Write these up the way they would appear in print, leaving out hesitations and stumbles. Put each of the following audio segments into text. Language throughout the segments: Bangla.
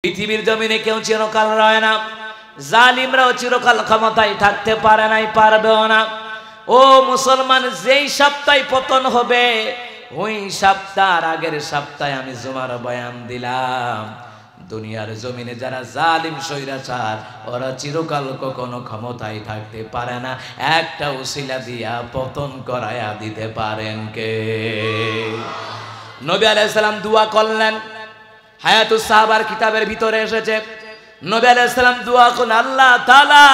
পৃথিবীর জমিনে কেউ চিরকাল রয় না, জালিমরাও চিরকাল ক্ষমতায় থাকতে পারে নাই, পারবেও না। ও মুসলমান, যেই সপ্তাহে পতন হবে ওই সপ্তাহের আগের সপ্তাহে আমি জুমার বয়ান দিলাম, দুনিয়ার জমিনে যারা জালিম স্বৈরাচার ওরা চিরকাল কখনো ক্ষমতায় থাকতে পারে না, একটা উসিলা দিয়া পতন করায়া দিতে পারেন কে? নবী আলাইহিস সালাম দোয়া করলেন, হায়াতুস সাহাবার কিতাবের ভিতরে এসেছে, নবী আলাইহিস সালাম দোয়া করলেন, আল্লাহ তাআলা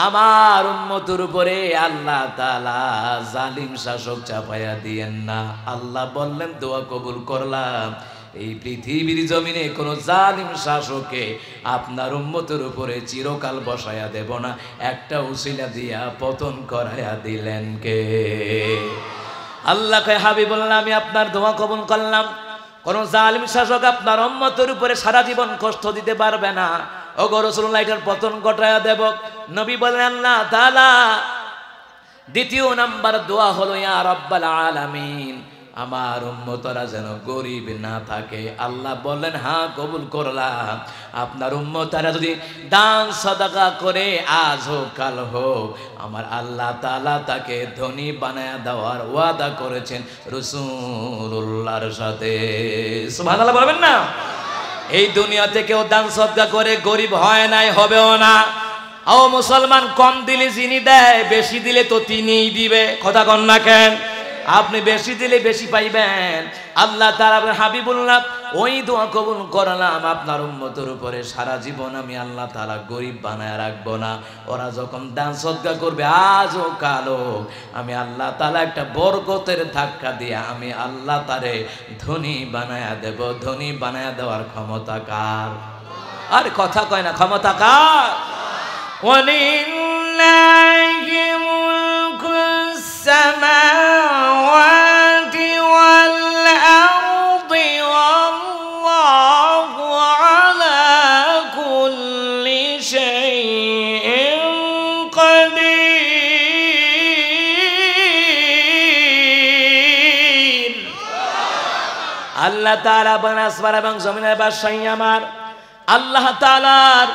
আমার উম্মতের উপরে আল্লাহ তাআলা জালিম শাসক চাপায়া দিয়েন না। আল্লাহ বললেন, দোয়া কবুল করলাম, এই পৃথিবীর জমিনে কোন জালিম শাসককে আপনার উম্মতের উপরে চিরকাল বসায়া দেব না, একটা উসিলা দিয়া পতন করায়া দিলেন কে? আল্লাহ কয়, হাবিবুল্লাহ আমি আপনার দোয়া কবুল করলাম, কোন জালিম শাসক আপনার উম্মতের উপরে সারা জীবন কষ্ট দিতে পারবে না। ওগো রাসূলুল্লাহ এটার পতন ঘটায়া দেব। নবী বলেন, আল্লাহ তাআলা দ্বিতীয় নাম্বার দোয়া হলো, ইয়া রাব্বাল আলামিন আমার উম্মতরা যেন গরিব না থাকে। আল্লাহ বললেন, হ্যাঁ কবুল করলাম, আপনার উম্মতরা যদি দান সাদাকা করে আজ হোক কাল হোক আমার আল্লাহ তাআলা তাকে ধনী বানায়া দেওয়ার ওয়াদা করেছেন রাসূলুল্লাহর সাথে। সুবহানাল্লাহ বলবেন না? এই দুনিয়াতে কেউ দান সাদকা করে গরিব হয় নাই, হবেও না। ও মুসলমান, কম দিলে যিনি দেয়, বেশি দিলে তো তিনিই দিবে, কথা কন না কেন? আপনি বেশি দিলে বেশি পাইবেন। আল্লাহ তাআলা হাবিবুল্লাহ ওই দোয়া কবুল করলাম, আপনার উম্মতের উপরে সারা জীবন আমি আল্লাহ তাআলা গরিব বানায় রাখবো না। ওরা যখন দান সদকা করবে আজ ও কাল হোক, আমি আল্লাহ তাআলা একটা বরকতের ধাক্কা দিয়ে আমি আল্লাহ তারে ধনী বানায়া দেব। ধনী বানায়া দেওয়ার ক্ষমতা কার? আরে কথা কয় না, ক্ষমতা কার? ওয়ালিল্লাহি মুলকুস সামাওয়াতি ওয়াল আরদি ওয়াল্লাহু আলা কুল্লি শাইইন কাদির। আল্লাহ তাআলা বলেন, আসমান এবং জমিনের বাদশাহী আমার আল্লাহ তাআলার,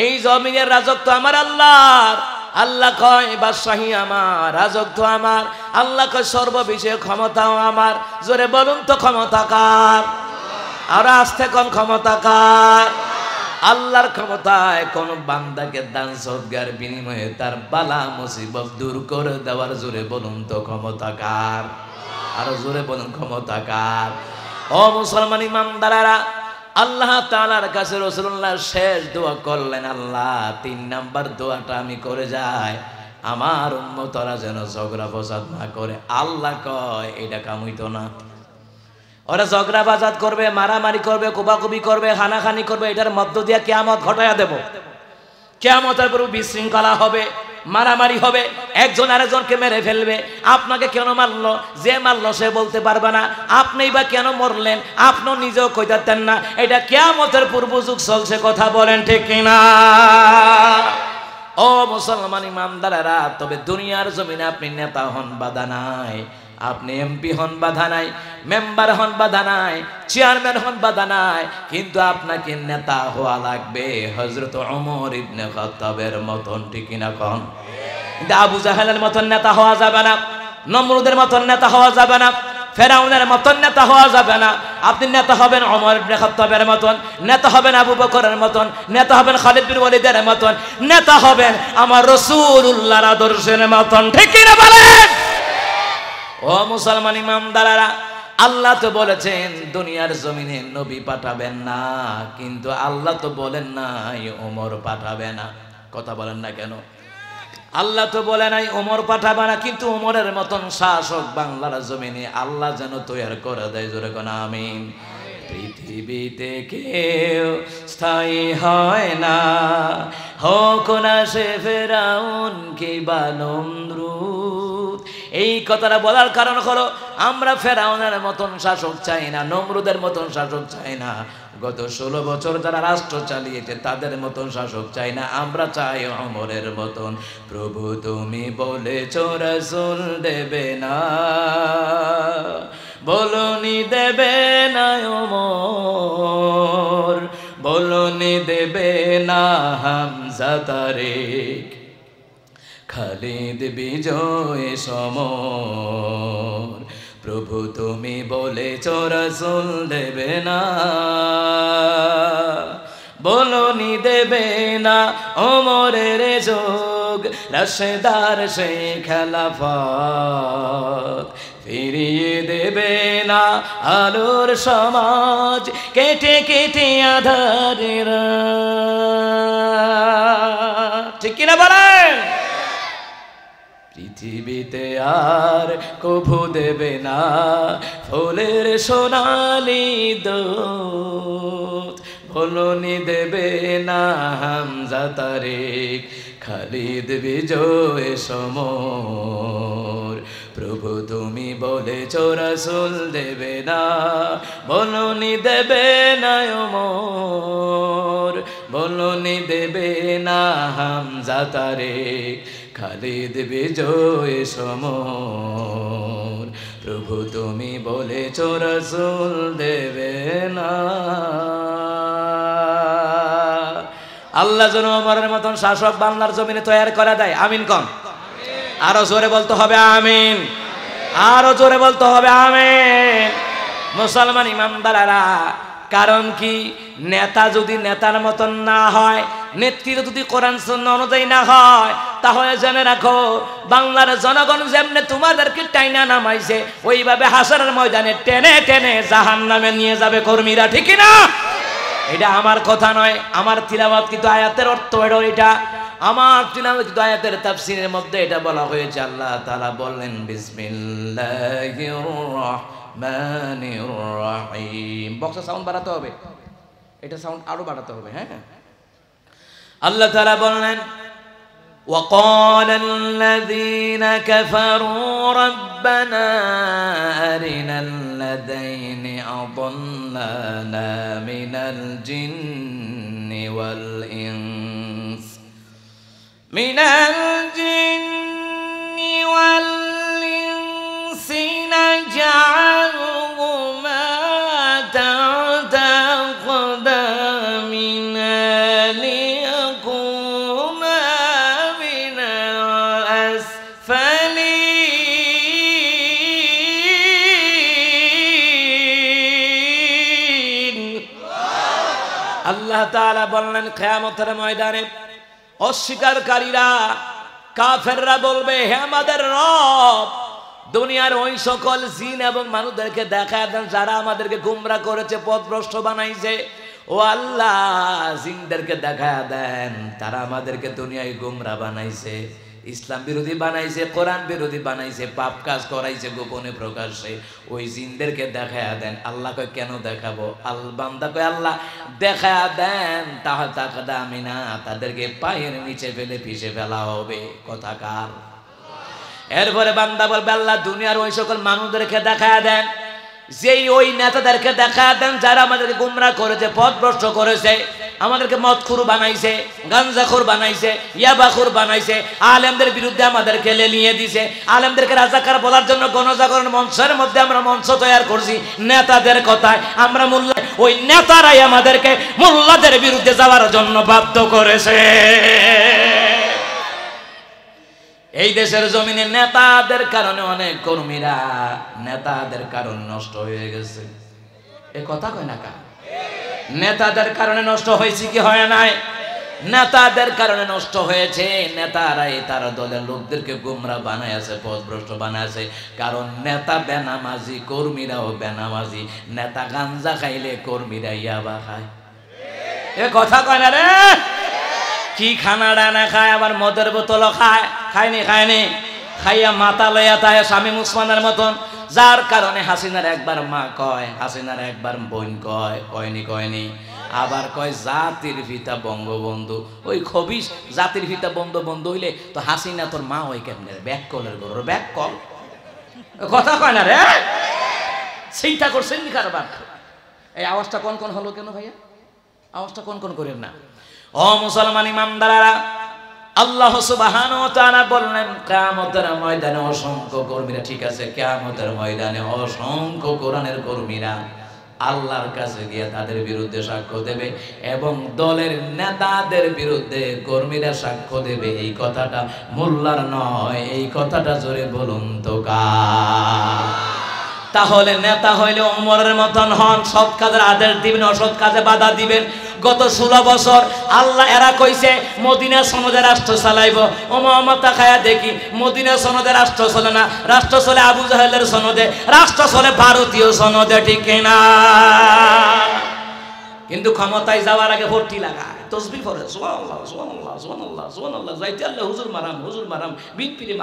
এই জমিনের রাজত্ব আমার আল্লাহর। আল্লাহ কয় বাদশাহী আমার, রাজত্ব আমার। আল্লাহ কয় সর্ববিষয়ে ক্ষমতাও আমার। জোরে বলুন তো ক্ষমতা কার? আর আস্তে কোন ক্ষমতা কার? আল্লাহর ক্ষমতায় কোন বান্দাকে দান সদকার বিনিময়ে তার বালা মুসিবত দূর করে দেওয়ার। জোরে বলুন তো ক্ষমতা কার? আরো জোরে বলুন ক্ষমতা কার? ও মুসলমান ইমানদারেরা, আল্লাহ তাআলার কাছে রাসূলুল্লাহ শেষ দোয়া করলেন, আল্লাহ 3 নাম্বার দোয়াটা আমি করে যাই, আমার উম্মতরা যেন ঝগড়া ফসাদ না করে। আল্লাহ কয় এটা কাম হইতো না। ওরা ঝগড়া বাজাত করবে, মারামারি করবে, কোবাকুবি করবে, হানাহানি করবে, এটার মধ্য দিয়ে কিয়ামত ঘটায়া দেব। কিয়ামতের পর বিশৃঙ্খলা হবে, মারামারি হবে, একজন আরেকজনকে মেরে ফেলবে। আপনাকে কেন মারলো? যে মারলো সে বলতে পারবে না। আপনিই বা কেন মরলেন আপনি নিজেও কইতাতেন না। এটা কিয়ামতের পূর্ব যুগ চলছে, কথা বলেন ঠিক কিনা? ও মুসলমান ইমানদারেরা, তবে দুনিয়ার জমিনে আপনি নেতা হন বাধা নাই, আপনি এমপি হন বাধা নাই, মেম্বার হন বাধা নাই, চেয়ারম্যান হন বাধা নাই, কিন্তু আপনাকে নেতা হওয়া লাগবে হযরত ওমর ইবনে খাত্তাবের মতন, ঠিক কিনা কোন? কিন্তু আবু জাহেলের মতন নেতা হওয়া যাবে না, নমরুদের মতন নেতা হওয়া যাবে না, ফেরাউনের মতন নেতা হওয়া যাবে না। আপনি নেতা হবেন ওমর ইবনে খাত্তাবের মতন, নেতা হবেন আবু বকরের মতন, নেতা হবেন খালিদ বিন ওয়ালিদের মতন, নেতা হবেন আমার রাসূলুল্লাহর আদর্শের মতন, ঠিক কিনা বলেন? ও মুসলমান ইমানদারেরা, আল্লাহ তো বলেছেন দুনিয়ার জমিনে নবী পাঠাবেন না, কিন্তু আল্লাহ তো বলেন নাই ওমর পাঠাবে না। কথা বলেন না কেন? আল্লাহ তো বলে নাই ওমর পাঠাবে না, কিন্তু ওমরের মতন শাসক বাংলার জমিনে আল্লাহ যেন তৈরি করে দেয়। জোরে কোন আমিন। পৃথিবীতে কেউ স্থায়ী হয় না, হোক না সে ফেরাউন কিংবা নমরুদ। এই কথাটা বলার কারণ হলো আমরা ফেরাউনের মতন শাসক চাই না, নমরুদের মতন শাসক চাই না, গত 16 বছর যারা রাষ্ট্র চালিয়েছে তাদের মতন শাসক চাই না, আমরা চাই ওমরের মতন। প্রভু তুমি বলেছো রাসূল দেবে না, বলনি দেবে না ওমর, বলনি দেবে না হামজা তারেক, খালিদ বিজয় সমর। প্রভু তুমি বলেছ রাসূল দেবে না, বলনি দেবে না ওমরের যোগ, রাশেদার সেই খেলাফত। ফিরিয়ে দেবে না আলোর সমাজ, কেটে কেটে আধারের। ঠিক কিনা বলেন? পৃথিবীতে আর কভু দেবে না ফুলের সোনালি দূত, বলনি দেবে না হামজা তারেক, খালিদ বিজয় সমর। প্রভু তুমি বলেছ রাসূল দেবে না, বলনি দেবে না ওমর, বলনি দেবে না হামজা তারেক, খালিদ বিজয় সমর। প্রভু তুমি বলেছ রাসূল দেবে না। আল্লাহ যেন ওমরের মতন শাসক বাংলার জমিনে তৈরি করে দেয়। আমিন কন। আরো জোরে বলতে হবে আমিন, আরো জোরে বলতে হবে আমিন। মুসলমান ইমানদারেরা, কারণ কি? নেতা যদি নেতার মতন না হয়, নেতৃত্ব যদি কোরআন সুন্নাহ অনুযায়ী না হয়, তাহলে জেনে রাখো বাংলার জনগণ যেমনে তোমাদেরকে টাইনা নামাইছে, ওইভাবে হাসরের ময়দানে টেনে টেনে জাহান্নামে নিয়ে যাবে কর্মীরা। ঠিক না? এটা আমার কথা নয়, আমার তিলাওয়াত কিন্তু আয়াতের অর্থ এটা। আমার তিলাওয়াত কিন্তু আয়াতের তাফসীরের মধ্যে এটা বলা হয়েছে। আল্লাহ তাআলা বললেন বিসমিল্লাহির রাহমানির রাহিম। বক্সে সাউন্ড বাড়াতে হবে, এটা সাউন্ড আরো বাড়াতে হবে। হ্যাঁ, আল্লাহ তাআলা বললেন وقال الذين كفروا ربنا أرنا الذين أضلانا من الجن والإنس نجعلهما تحت أقدامنا ليكونا من الأسفلين। আল্লাহ তাআলা বললেন কিয়ামতের ময়দানে অস্বীকারীরা কাফেররা বলবে, হে আমাদের রব, দুনিয়ার ওই সকল জিন এবং মানুষদেরকে দেখা দেন যারা আমাদেরকে গোমরাহ করেছে, পথভ্রষ্ট বানাইছে। ও আল্লাহ, জিনদেরকে দেখা দেন, তারা আমাদেরকে দুনিয়ায় গোমরাহ বানাইছে, ইসলাম বিরোধী বানাইছে, কোরআন বিরোধী বানাইছে, পাপ কাজ করাইছে গোপনে প্রকাশ্যে। ওই জিনদেরকে দেখা দেন। আল্লাহ কয় কেন দেখাবো? বান্দা কয় আল্লাহ দেখা দেন, তাহলে আমি না, তাদেরকে পায়ের নিচে ফেলে পিষে ফেলা হবে। কথা কার? এরপরে বান্দা বলবে আল্লাহ দুনিয়ার ওই সকল মানুষদেরকে দেখা দেন, যেই ওই নেতাদেরকে দেখা দেন যারা আমাদেরকে গুমরাহ করেছে, পথভ্রষ্ট করেছে, আমাদেরকে মদখুর বানাইছে, গাঞ্জাখোর বানাইছে, ইয়াবাখোর বানাইছে, আলেমদের বিরুদ্ধে আমাদেরকে লেলিয়ে দিছে, আলেমদেরকে রাজাকার বলার জন্য গণজাগরণ মঞ্চের মধ্যে আমরা মঞ্চ তৈরি করছি। নেতাদের কথায় আমরা মোল্লা, ওই নেতারাই আমাদেরকে মোল্লাদের বিরুদ্ধে যাওয়ার জন্য বাধ্য করেছে। এই দেশের জমিনে নেতাদের কারণে অনেক কর্মীরা নেতাদের কারণে নষ্ট হয়ে গেছে। এ কথা কয় না কা? নেতাদের কারণে নষ্ট হয়েছে কি হয় নাই? নেতাদের কারণে নষ্ট হয়েছে। নেতারাই তার দলের লোকদেরকে গোমরাহ বানাইছে, পথভ্রষ্ট বানাইছে। কারণ নেতা বেনামাজি, কর্মীরাও বেনামাজি। নেতা গাঞ্জা খাইলে কর্মীরা ইয়াবা খায়। এ কথা কয় না রে? কি খানা ডানা খায়, আবার মদের বোতলও খায়। খায়নি? খায়নি? খাইয়া মাথা লইয়া তাই শামীম ওসমানের মতন। যার কারণে হাসিনার একবার মা কয়, হাসিনার একবার বোন কয়, কয়নি কয়নি? আবার কয় জাতির পিতা বঙ্গবন্ধু। ওই খবিস জাতির পিতা বঙ্গবন্ধু হইলে তো হাসিনা তোর মা ওই কেমনে? ব্যাক কলের গরুর ব্যাক কল। কথা কয় না রে? চিন্তা করছেন নি কারবার? এই আওয়াজটা কোন কোন হলো কেন ভাইয়া? আওয়াজটা কোন কোন করেন না। ও মুসলমান ইমানদারেরা, আল্লাহ সুবহানাহু ওয়া তাআলা বললেন কিয়ামতের ময়দানে অসংখ্য কর্মীরা, ঠিক আছে, কিয়ামতের ময়দানে অসংখ্য কোরআনের কর্মীরা আল্লাহর কাছে গিয়ে তাদের বিরুদ্ধে সাক্ষ্য দেবে এবং দলের নেতাদের বিরুদ্ধে কর্মীরা সাক্ষ্য দেবে। এই কথাটা মোল্লার নয়, এই কথাটা জোরে বলুন তো কার? তাহলে নেতা হইলে ওমরের মতন হন, সৎ কাজের আদেশ দিবেন, অসৎ কাজে বাধা দিবেন। গত 16 বছর আল্লাহ এরা কইছে মদিনা সনদে রাষ্ট্র চালাইব, ও মমতা খায়া দেখি মদিনা সনদে রাষ্ট্র চলে না, রাষ্ট্র চলে আবু জাহেলের সনদে, রাষ্ট্র চলে ভারতীয় সনদে, ঠিক না? কিন্তু ক্ষমতায় যাওয়ার আগে ভর্তি লাগায়, তসবিহ পড়ে, সুবহানাল্লাহ সুবহানাল্লাহ সুবহানাল্লাহ সুবহানাল্লাহ, যাইতে আল্লাহ হুজুর মারাম বিনপিরে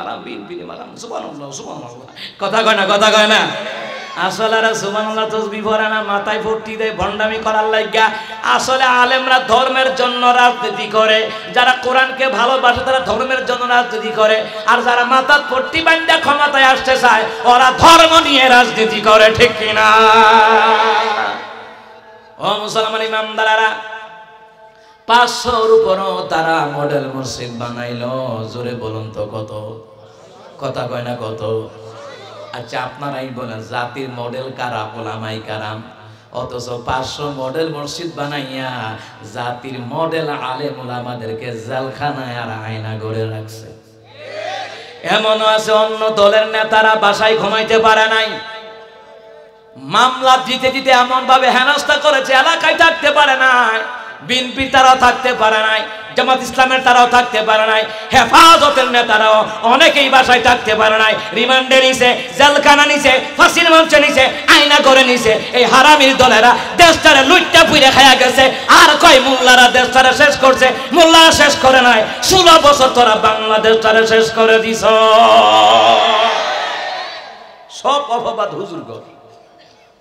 মারাম সুবহানাল্লাহ সুবহানাল্লাহ। কথা কয় না, কথা কয় না? আসলে আর সুবহানাল্লাহ তসবিহ পড়ে না, মাথায় ভর্তি দেয় ভণ্ডামি করার লাগা। আসলে আলেমরা ধর্মের জন্য রাজনীতি করে, যারা কোরআনকে ভালোবাসে তারা ধর্মের জন্য রাজনীতি করে, আর যারা মাথার ভর্তি বান্ধা ক্ষমতায় আসতে চায় ওরা ধর্ম নিয়ে রাজনীতি করে, ঠিক কিনা? ও মুসলমান ইমামদারেরা, 500-র উপরও তারা মডেল মসজিদ বানাইলো। জোরে বলুন তো কত? কথা কয় না কত? আচ্ছা আপনারাই বলেন জাতির মডেল কারা? ওলামায়ে কেরাম। অথচ 500 মডেল মসজিদ বানাইয়া জাতির মডেল আলেম ওলামাদেরকে জেলখানায় আর আয়না গড়ে রাখছে। এমনও আছে অন্য দলের নেতারা বাসায় ঘুমাইতে পারে নাই, মামলা দিতে দিতে এমন ভাবে হেনস্থা করেছে এলাকায় থাকতে পারে নাই। বিএনপি তারাও থাকতে পারে নাই, জামাত ইসলামের তারাও থাকতে পারে নাই, হেফাজতের নেতারাও অনেকেই বাসায় থাকতে পারে নাই। রিমান্ডে নিছে, জেলখানা নিছে, ফাঁসির মঞ্চে নিছে, আয়না করে নিছে। এই হারামির দলেরা দেশটারে লুটটা পুইরা খায়া গেছে। আর কয় মোল্লারা দেশটারে শেষ করছে? মোল্লারা শেষ করে নাই, 16 বছর তোরা বাংলাদেশটারে শেষ করে দিছ। সব অপবাদ হুজুর গো।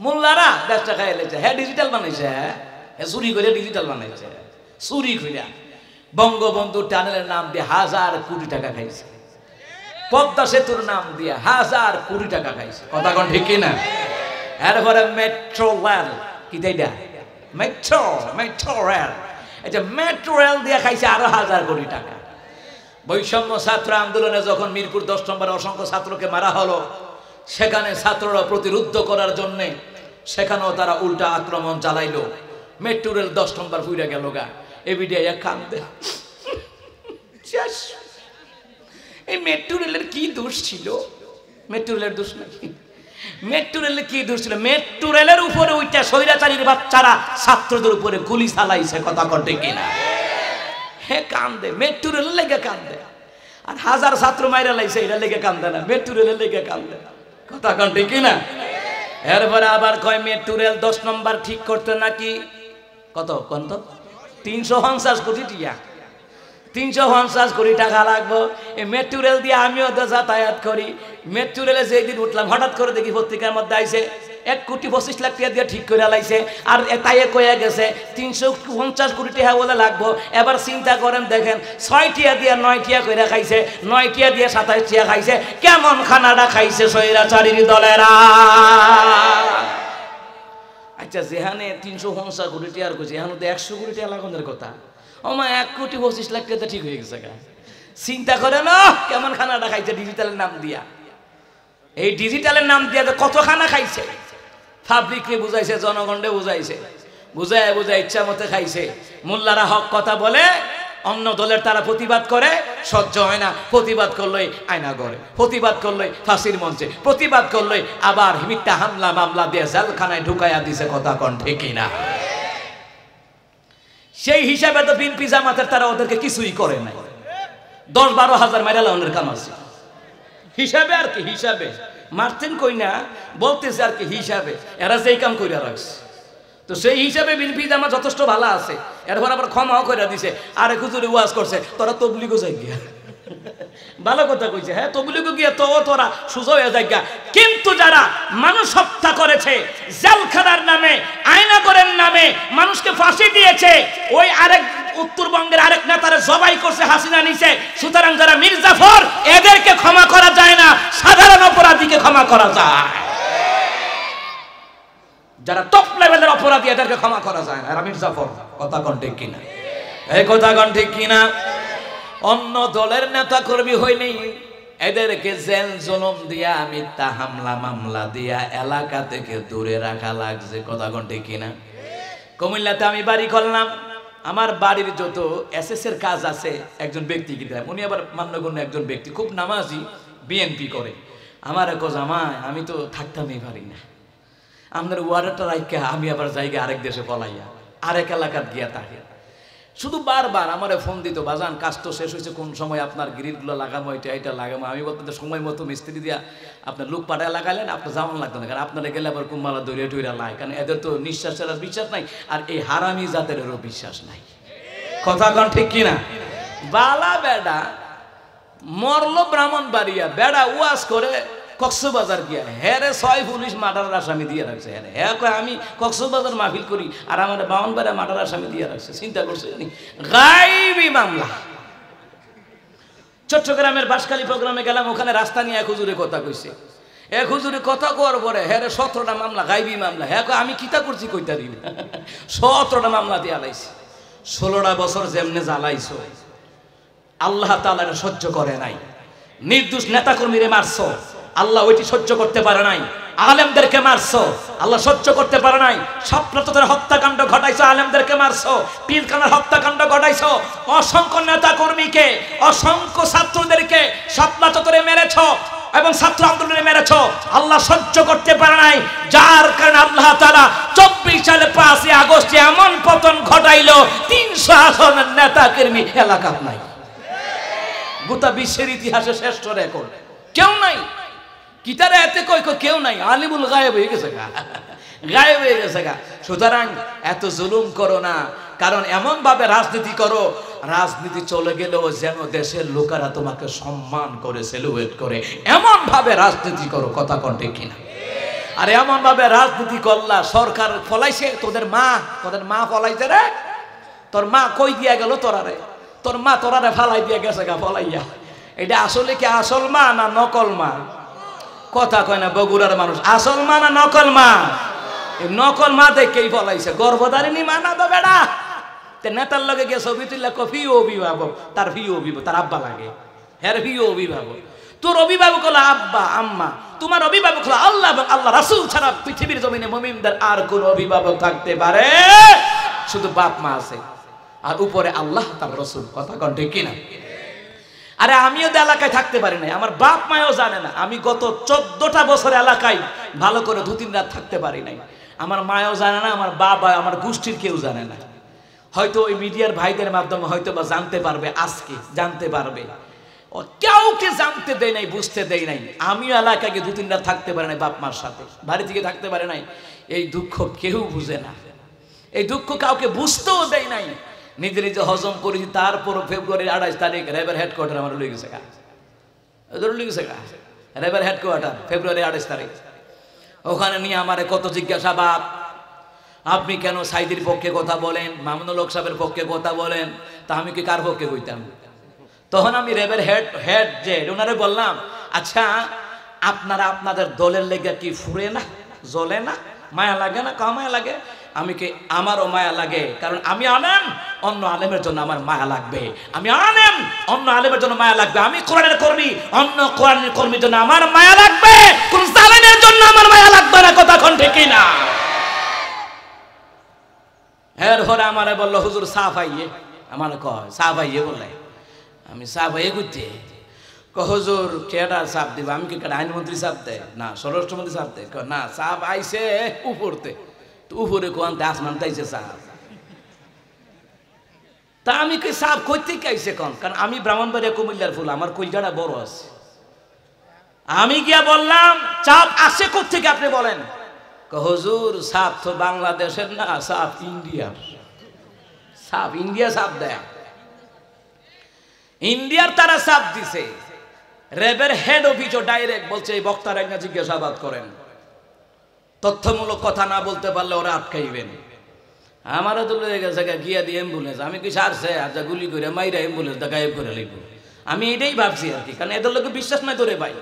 মোল্লারা দেশটা খাইয়া লেছে, হ্যাঁ ডিজিটাল বানাইছে, হ্যাঁ চুরি করে ডিজিটাল বানাইছে, চুরি করে বঙ্গবন্ধু টানেলের নাম দিয়ে 1000 কোটি টাকা খাইছে, পদ্মা সেতুর নাম দিয়ে 1000 কোটি টাকা খাইছে। কথা কোন ঠিক কিনা? এরপরে মেট্রো রেল, কি দেইডা মেট্রো রেল, এই যে মেট্রো রেল দিয়ে খাইছে আরো 1000 কোটি টাকা। বৈষম্য ছাত্র আন্দোলনে যখন মিরপুর 10 নম্বরে অসংখ্য ছাত্রকে মারা হলো, সেখানে ছাত্ররা প্রতিরোধ করার জন্য সেখানেও তারা উল্টা আক্রমণ চালাইলো। মেট্রো রেল 10 নম্বর ফুইরা গেল গা। এবিডিআই কান্দে, এই মেট্রো রেলের কি দোষ ছিল? মেট্রো রেলের দোষ নাকি? মেট্রো রেলের কি দোষ ছিল? মেট্রো রেলের উপরে ওইটা স্বৈরাচারীর বাচ্চারা ছাত্রদের উপরে গুলি চালাইছে। কথা কটে কিনা? হে কান্দে, মেট্রো রেলের লেগে কান্দে। আর 1000 ছাত্র মাইরা লাইছে, এটা লেগে কান্দে না, মেট্রো রেলের লেগে কান্দে। কথা কটে কিনা? এরপরে আবার কয় মেট্রো রেল 10 নম্বর ঠিক করতে নাকি কত 350 কোটি টাকা, 350 কোটি টাকা লাগবো। এই মেট্রো রেল দিয়ে আমিও তো যাতায়াত করি। মেট্রো রেলে যেদিন উঠলাম হঠাৎ করে দেখি পত্রিকার মধ্যে আইছে 1,25,00,000 টাকা দিয়ে ঠিক করে লাইছে। আর তাই কয়ে গেছে 350 কোটি টাকা বলে লাগবো। এবার চিন্তা করেন, দেখেন 6 টিয়া দিয়ে 9 টিয়া করে খাইছে, 9 টিয়া দিয়ে 27 টিয়া খাইছে। কেমন খানাটা খাইছে স্বৈরাচারীর দলেরা? আচ্ছা যেখানে 350 কোটি টাকার কইছে, এখানে তো 100 কোটি টাকা লাগানোর কথা। ওমা 1,25,00,000 টাকা ঠিক হয়ে গেছে। চিন্তা করে না কেমন খানাটা খাইছে ডিজিটালের নাম দিয়া। এই ডিজিটালের নাম দিয়া কত খানা খাইছে। পাবলিককে বুঝাইছে, জনগণকে বুঝাইছে, বুঝায় ইচ্ছা মতো খাইছে। মোল্লারা হক কথা বলে, অন্য দলের তারা প্রতিবাদ করে, সহ্য হয় না। প্রতিবাদ করলই আয়না করে, প্রতিবাদ করলই ফাঁসির মঞ্চে, প্রতিবাদ করলই আবার মিথ্যা হামলা মামলা দিয়ে জেলখানায় ঢুকাইয়া দিছে। কথা কোন ঠিক না? সেই হিসাবে তো বিএনপি জামাতের তারা ওদেরকে কিছুই করে নাই। 10-12 হাজার মাইরা লাউনের কাম আছে হিসাবে। আর কি হিসাবে মারতেন কই না, বলতেছে আর কি হিসাবে এরা যেই কাম কইরা রাখছে। তো সেই হিসাবে বিএনপি জামাত যথেষ্ট ভালো আছে। এরপর আবার ক্ষমাও করে দিছে। আরে হুজুরে ওয়াজ করছে, তোরা তবলিগও যাই গিয়া। ভালো কথা কইছে, হ্যাঁ তবলিগও গিয়া তো তোরা সুজা হয়ে যাই গিয়া। কিন্তু যারা মানুষ হত্যা করেছে, জেলখানার নামে, আয়নাগরের নামে মানুষকে ফাঁসি দিয়েছে, ওই আরেক উত্তরবঙ্গের আরেক নেতারে জবাই করছে হাসিনা নিছে। সুতরাং যারা মির্জাফর, এদেরকে ক্ষমা করা যায় না, সাধারণ অপরাধীকে ক্ষমা করা যায়। যারা টপ লেভেলের অপরাধী এদেরকে ক্ষমা করা যায় না। মির্জাফর, কথা কোন ঠিক কিনা? এই কথা কোন ঠিক কিনা? অন্য দলের নেতা কর্মী হইলেই এদেরকে জেল জুলুম দিয়া মিথ্যা হামলা মামলা দিয়া এলাকা থেকে দূরে রাখা লাগছে। কথা কোনটি কিনা? কুমিল্লাতে আমি বাড়ি করলাম, আমার বাড়ির যত এসএস এর কাজ আছে একজন ব্যক্তিকে দিলাম। উনি আবার মান্যগণ্য একজন ব্যক্তি, খুব নামাজি, বিএনপি করে। আমার এক জামাই আমি তো থাকতামই পারি না, আমাদের ওয়ার্ডটা রাইখা আমি আবার জায়গা আরেক দেশে পলাইয়া আরেক এলাকাত গিয়া থাকে। শুধু বারবার আমারে ফোন দিত, বাজান কাজ তো শেষ হয়েছে, কোন সময় আপনার গ্রিলগুলো লাগামো, এটা লাগামো। আমি বলতাম সময় মতো মিস্ত্রি দিয়া আপনার লোক পাঠায় লাগাইলেন, আপনার যেমন লাগতো না, কারণ আপনারা গেলে আবার কুম্বালা দৌড়িয়ে টুইরা লাই, কারণ এদের তো নিঃশ্বাসের বিশ্বাস নাই, আর এই হারামি জাতেরও বিশ্বাস নাই। কথা কন ঠিক কিনা? বালা বেডা মরলো ব্রাহ্মণবাড়িয়া, বেডা ওয়াজ করে কক্সবাজার গিয়া হ্যারে 6 পুলিশ মার্ডারের আসামি দিয়ে রাখছে। হ্যাঁ কয় আমি কক্সবাজার মাহফিল করি আর আমার ব্রাহ্মণবাড়িয়া মার্ডার আসামি দিয়ে রাখছে। চিন্তা করছে গায়েবী মামলা। চট্টগ্রামের বাঁশখালী প্রোগ্রামে গেলাম, ওখানে রাস্তা নিয়ে এক হুজুরে কথা কইছে। এক হুজুরে কথা কোয়ার পরে হ্যারে 17টা মামলা, গায়েবী মামলা। হ্যাঁ কয় আমি কিতা করছি কইতা দিন, 17টা মামলা দিয়ে আলাইছি। 16টা বছর যেমনে জ্বালাইছো আল্লাহ তাআলা সহ্য করে নাই। নির্দোষ নেতাকর্মীরে মারছো, আল্লাহ ওইটি সহ্য করতে পারে নাই। আলেমদেরকে মারছো, আল্লাহ সহ্য করতে পারে নাই। স্বপ্নততের হত্যাকাণ্ড ঘটাইছো, আলেমদেরকে মারছো। পিলখানার হত্যাকাণ্ড ঘটাইছো, অসংখ্য নেতাকর্মীকে, অসংখ্য ছাত্রদেরকে স্বপ্নতরে মেরেছো এবং ছাত্র আন্দোলনে মেরেছো। আল্লাহ সহ্য করতে পারে নাই, যার কারণে আল্লাহ তাআলা 24 সালে 5 আগস্ট এমন পতন ঘটাইলো 300 আসনের নেতাকর্মী এলাকা নাই। গোটা বিশ্বের ইতিহাসে শ্রেষ্ঠ রেকর্ড, কেউ নাই। কিতারে এতে কই কেউ নাই, আলিমুল গায়েব হয়ে গেছে গা, গায়েব হয়ে গেছে গা। সুতরাং এত জুলুম করো না, কারণ এমন ভাবে রাজনীতি করো, রাজনীতি চলে গেলেও যেন দেশের লোকেরা তোমাকে সম্মান করে, সেলিব্রেট করে, এমন ভাবে রাজনীতি করো। কথা কোন ঠিক কিনা? আর এমন ভাবে রাজনীতি করলা সরকার ফলাইছে, তোদের মা ফলাইছে রে। তোর মা কই দিয়া গেল তোরারে? তোর মা তোরারে ফালাই দিয়া গেছে গা ফলাইয়া। এটা আসলে কি আসল মা না নকল মা? কথা কয় না বগুড়ার মানুষ, আসল মা না নকল মা? নকল মা দেখেই ফলাইছে, গর্ভধারিণী মা না তো বেড়া। নেতার লগে গিয়ে ছবি তুললে কফি অভিভাবক, তার ফি অভিভাবক, তার আব্বা লাগে, হ্যাঁ ফি অভিভাবক। তোর অভিভাবক হলো আব্বা আম্মা, তোমার অভিভাবক হলো আল্লাহ এবং আল্লাহ রাসূল ছাড়া পৃথিবীর জমিনে মুমিনদের আর কোন অভিভাবক থাকতে পারে? শুধু বাপ মা আছে, আর উপরে আল্লাহ তার রাসূল। কথা কোন ঠিক কিনা? আরে আমিও তো এলাকায় থাকতে পারি না, আমার বাপ মাও জানে না। আমি গত 14টা বছর এলাকায় ভালো করে 2-3 রাত থাকতে পারি নাই। আমার মাও জানে না, আমার বাবা, আমার গোষ্ঠীর কেউ জানে না। হয়তো ওই মিডিয়ার ভাইদের মাধ্যমে হয়তো বা জানতে পারবে, আজকে জানতে পারবে। কাউকে জানতে দেয় নাই, বুঝতে দেয় নাই। আমিও এলাকায় 2-3 রাত থাকতে পারি নাই, বাপ মার সাথে বাড়ি থেকে থাকতে পারে নাই। এই দুঃখ কেউ বুঝে না, এই দুঃখ কাউকে বুঝতেও দেয় নাই। নিজে নিজে হজম করেছি। তারপর ফেব্রুয়ারির 28 তারিখ রেবের হেডকোয়ার্টার আমার লই গেছে গা, রেবের হেডকোয়ার্টার ফেব্রুয়ারি 28 তারিখ। ওখানে নিয়ে আমারে কত জিজ্ঞাসাবাদ, আপনি কেন সাইদির পক্ষে কথা বলেন, মামুনুল হক সাহেবের পক্ষে কথা বলেন? তা আমি কি কার পক্ষে কইতাম? তখন আমি রেবের হেড যে ওনারে বললাম, আচ্ছা আপনারা আপনাদের দলের লেগে কি ফুরে না, জ্বলে না, মায়া লাগে না? মায়া লাগে। আমি কি আমারও মায়া লাগে, কারণ আমি আলেম, অন্য আলেমের জন্য আমার মায়া লাগবে। আমি আলেম, অন্য আলেমের জন্য মায়া লাগবে। আমি কোরআনের কর্মী, অন্য কোরআনের কর্মীর জন্য আমার মায়া লাগবে, কোন জালেমের জন্য আমার মায়া লাগবে না। কথা কোন ঠিক না? এরপরে আমারে বললো হুজুর সাফ আইয়ে, আমার কয় সাফ আইয়ে বলে। আমি সাফ আইয়ে করতে হুজুর কেডা সাপ দিব? আমি কি কেডা আইনমন্ত্রী সাপ দেয় না, স্বরাষ্ট্রমন্ত্রী সাপ দেয় না? সাপ আইসে উপরতে, তো উপরে কোয়ান্তে আসমান তাইছে সাপ। তা আমি কি সাপ কইতে আইসে কন? কারণ আমি ব্রাহ্মণবাড়িয়া কুমিল্লার ফুল, আমার কইজাটা বড় আছে। আমি গিয়া বললাম চাপ আসে কোত্থেকে আপনি বলেন? হুজুর সাপ তো বাংলাদেশের না, সাপ ইন্ডিয়ার। সাপ ইন্ডিয়া সাপ দেয়, ইন্ডিয়ার তারা সাপ দিছে। রেবের হেড অফিসও ডাইরেক্ট বলছে এই বক্তার একটা জিজ্ঞাসাবাদ করেন, তথ্যমূলক কথা না বলতে পারলে ওরা আটকাইবেন। আমারও তো লেগে গেছে গিয়া দিয়ে অ্যাম্বুলেন্স, আমি কি সারছে আচ্ছা গুলি করে মাইরা অ্যাম্বুলেন্স গায়েব করে লিখব। আমি এটাই ভাবছি আর কি, কারণ এদের লোকে বিশ্বাস নাই তোরে ভাই।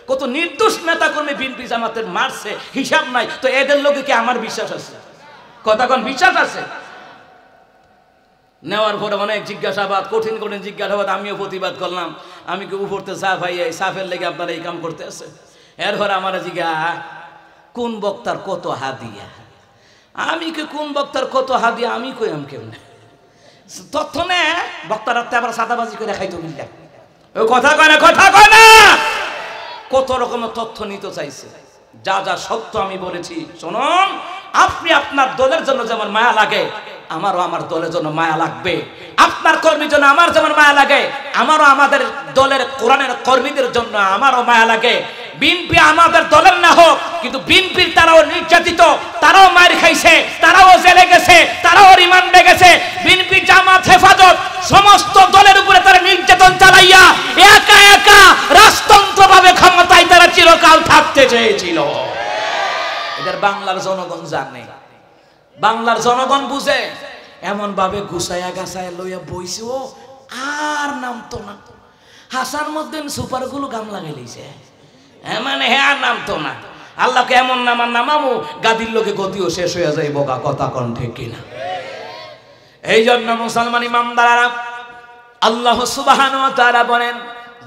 কত নির্দোষ নেতা কর্মী বিএনপি জামাতের মারছে, হিসাব নাই, তো এদের লোকে কি আমার বিশ্বাস আছে? কথা কোন বিশ্বাস আছে? নেওয়ার পরে অনেক জিজ্ঞাসাবাদ, কঠিন কঠিন জিজ্ঞাসাবাদ, আমিও প্রতিবাদ করলাম। আমি কি উপরতে সাফ ভাই এই সাফের লেগে আপনারা এই কাম করতে আছে। এরপর আমার জিগা কোন বক্তার কত হাদিয়া, আমি কি কোন বক্তার কত হাদিয়া আমি কই আম কেমনে তথ্য নে বক্তার রাতে আবার সাদাবাজি করে খাইতো মিল্লা ওই কথা কয় না কত রকমের তথ্য নিতে চাইছে। যা যা সত্য আমি বলেছি শুনুন, আপনি আপনার দলের জন্য যেমন মায়া লাগে আমারও আমার দলের জন্য মায়া লাগবে, আপনার কর্মীর জন্য আমার যেমন মায়া লাগে আমারও আমাদের দলের কোরআনের কর্মীদের জন্য আমারও মায়া লাগে। বিএনপি আমাদের দলের না হোক, কিন্তু বিএনপির তারাও নির্যাতিত, তারাও মার খাইছে, তারাও জেলে গেছে, তারাও রিমান্ডে গেছে। বিএনপি জামাত হেফাজত সমস্ত দলের উপরে তারা নির্যাতন চালাইয়া একা একা রাজতন্ত্রভাবে ক্ষমতায় তারা চিরকাল থাকতে চেয়েছিল। এদের বাংলার জনগণ জানে, বাংলার জনগণ বুঝে। এমন ভাবে গুছাইয়া গাছাইয়া লইয়া বইছে ও আর নামতো না। হাসান মধ্যে সুপার গুলো গাম লাগাই লইছে, মানে হ্যাঁ আর নামতো না। আল্লাহকে এমন নামামু গাদির লোকে গতিও শেষ হয়ে যায় বোকা, কথা কোন ঠিক কিনা? এই জন্য মুসলমান ইমানদাররা আল্লাহ সুবহানাহু ওয়া তাআলা বলেন,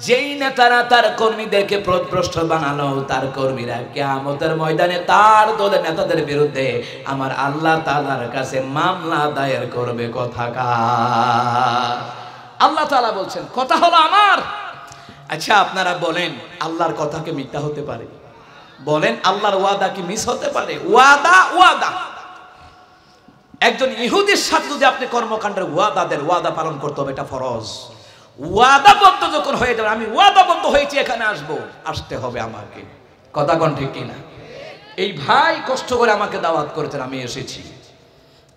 যেই নেতারা তার কর্মীদেরকে পথভ্রষ্ট বানালো, তার কর্মীরা কিয়ামতের ময়দানে তার দলের নেতাদের বিরুদ্ধে আমার আল্লাহ তাআলার কাছে মামলা দায়ের করবে। কথাকার আল্লাহ তাআলা বলছেন কথা হলো আমার। আচ্ছা আপনারা বলেন আল্লাহর কথা কি মিথ্যা হতে পারে? বলেন আল্লাহর ওয়াদা কি মিস হতে পারে? ওয়াদা একজন ইহুদির সাথে যদি আপনি কর্মকাণ্ডের ওয়াদা পালন করতে হবে, এটা ফরজ। ওয়াদাবদ্ধ যখন হয়ে যাবে, আমি ওয়াদাবদ্ধ হয়েছি এখানে আসতে হবে আমাকে, কথা কোন ঠিক কিনা? এই ভাই কষ্ট করে আমাকে দাওয়াত করেছেন, আমি এসেছি।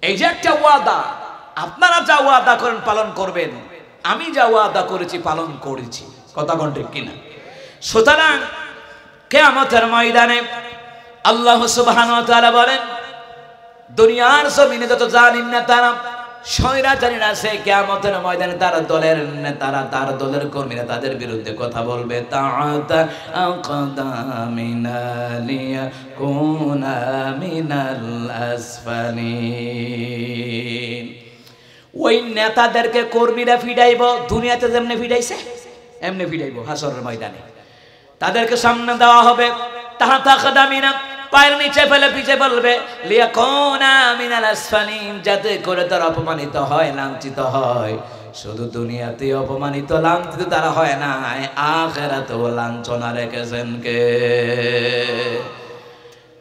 এই যে একটা ওয়াদা, আপনারা যা ওয়াদা করেন পালন করবেন, আমি যা ওয়াদা করেছি পালন করেছি, কথা কোন ঠিক কিনা? সুতরাং কিয়ামতের ময়দানে আল্লাহ সুবহানাহু ওয়া তাআলা বলেন, দুনিয়ার জমিনে যত জালিম নেতারা স্বৈরাচারী আছে, কিয়ামতের ময়দানে তার দলের নেতারা তার দলের কর্মীরা তাদের বিরুদ্ধে কথা বলবে। তাআতা আকাদামিনালিয়া কুনা মিনাল আসফালিন। ওই নেতাদেরকে কর্মীরা ফিডাইব, দুনিয়াতে যেমনে ফিডাইছে এমনি ফিডাইব হাসরের ময়দানে। তাদেরকে সামনে দেওয়া হবে, তাআতা আকাদামিনা পায়ের নিচে ফেলে পিছে বলবে লিয়াকুনা মিনাল আসফালিন, যাতে করে তারা অপমানিত হয়, লাঞ্ছিত হয়। শুধু দুনিয়াতে অপমানিত লাঞ্ছিত তারা হয় না, আখিরাতেও লাঞ্ছনা রেখেছেন কে?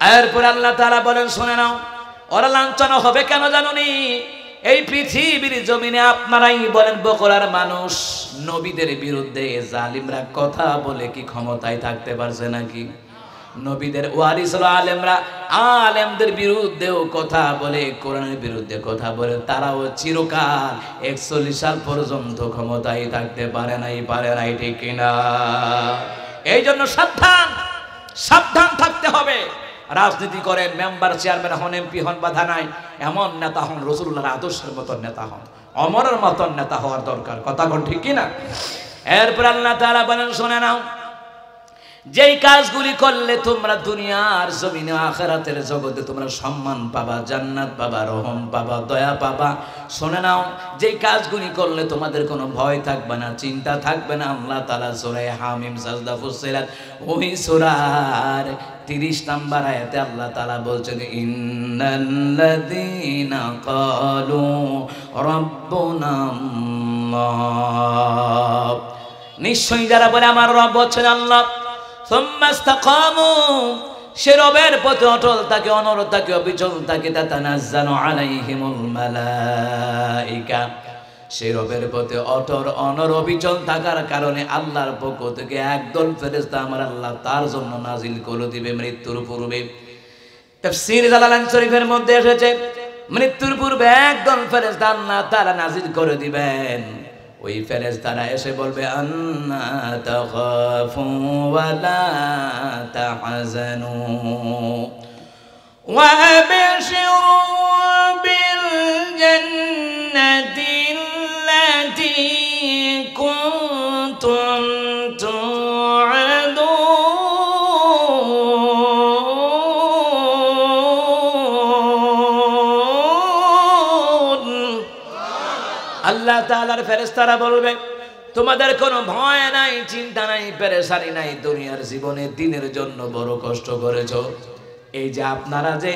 এরপর আল্লাহ তাআলা বলেন শুনে নাও, ওরা লাঞ্ছনা হবে কেন জানোনি? এই পৃথিবীর জমিনে আপনারাই বলেন বকরার মানুষ নবীদের বিরুদ্ধে জালিমরা কথা বলে কি ক্ষমতায় থাকতে পারছে নাকি? নবীদের ওয়ারিস আলেমরা আলেমদের বিরুদ্ধেও কথা বলে, কোরআনের বিরুদ্ধে কথা বলে, তারাও চিরকাল 41 সাল পর্যন্ত ক্ষমতায় থাকতে পারে নাই, ঠিক কিনা? এই জন্য সাবধান থাকতে হবে। রাজনীতি করেন, মেম্বার চেয়ারম্যান হন, এমপি হন, বাধা নাই, এমন নেতা হন রাসূলুল্লাহর আদর্শের মতন নেতা হন, অমরের মতন নেতা হওয়ার দরকার, কথা কোন ঠিক কিনা? এরপর আল্লাহ তাআলা বলেন শুনে নাও, যেই কাজগুলি করলে তোমরা দুনিয়ার জমিনে আখিরাতের জগতে তোমরা সম্মান পাবা, জান্নাত পাবা, রহম পাবা, দয়া পাবা। শুনে নাও, যেই কাজগুলি করলে তোমাদের কোনো ভয় থাকবে না, চিন্তা থাকবে না। আল্লাহ তাআলা সূরা হামিম সাজদা ফুসিলাত ওই সূরার 30 নম্বর আয়াতে আল্লাহ তাআলা বলছেন, ইন্নাল্লাযীনা ক্বালু রাব্বুনাল্লাহ, নিশ্চয়ই যারা বলে আমার রব হচ্ছেন আল্লাহ, সে রবের প্রতি অটল থাকে, অনড় থাকে, অবিচল থাকে। তাতানাজ্জালু আলাইহিমুল মালাইকা, সে রবের প্রতি অনড় অবিচল থাকার কারণে আল্লাহর পক্ষ থেকে একদল ফেরেশতা আমার আল্লাহ তার জন্য নাজিল করে দিবে মৃত্যুর পূর্বে। তাফসীর জালালাইন শরীফের মধ্যে এসেছে, মৃত্যুর পূর্বে একদল ফেরেশতা আল্লাহ তাআলা নাজিল করে দিবেন। ওই ফেরেশতারা এসে বলবে, আন্না তাখাফু ওয়া লা তাহজানু ওয়া আবশিরু বিল জান্নাতিল্লাতী কুনতুম তুআদুন। আল্লাহ তাআলার ফেরেশতারা বলবে, তোমাদের কোনো ভয় নাই, চিন্তা নাই, পেরেশানি নাই। দুনিয়ার জীবনে দিনের জন্য বড় কষ্ট করেছো। এই যে আপনারা যে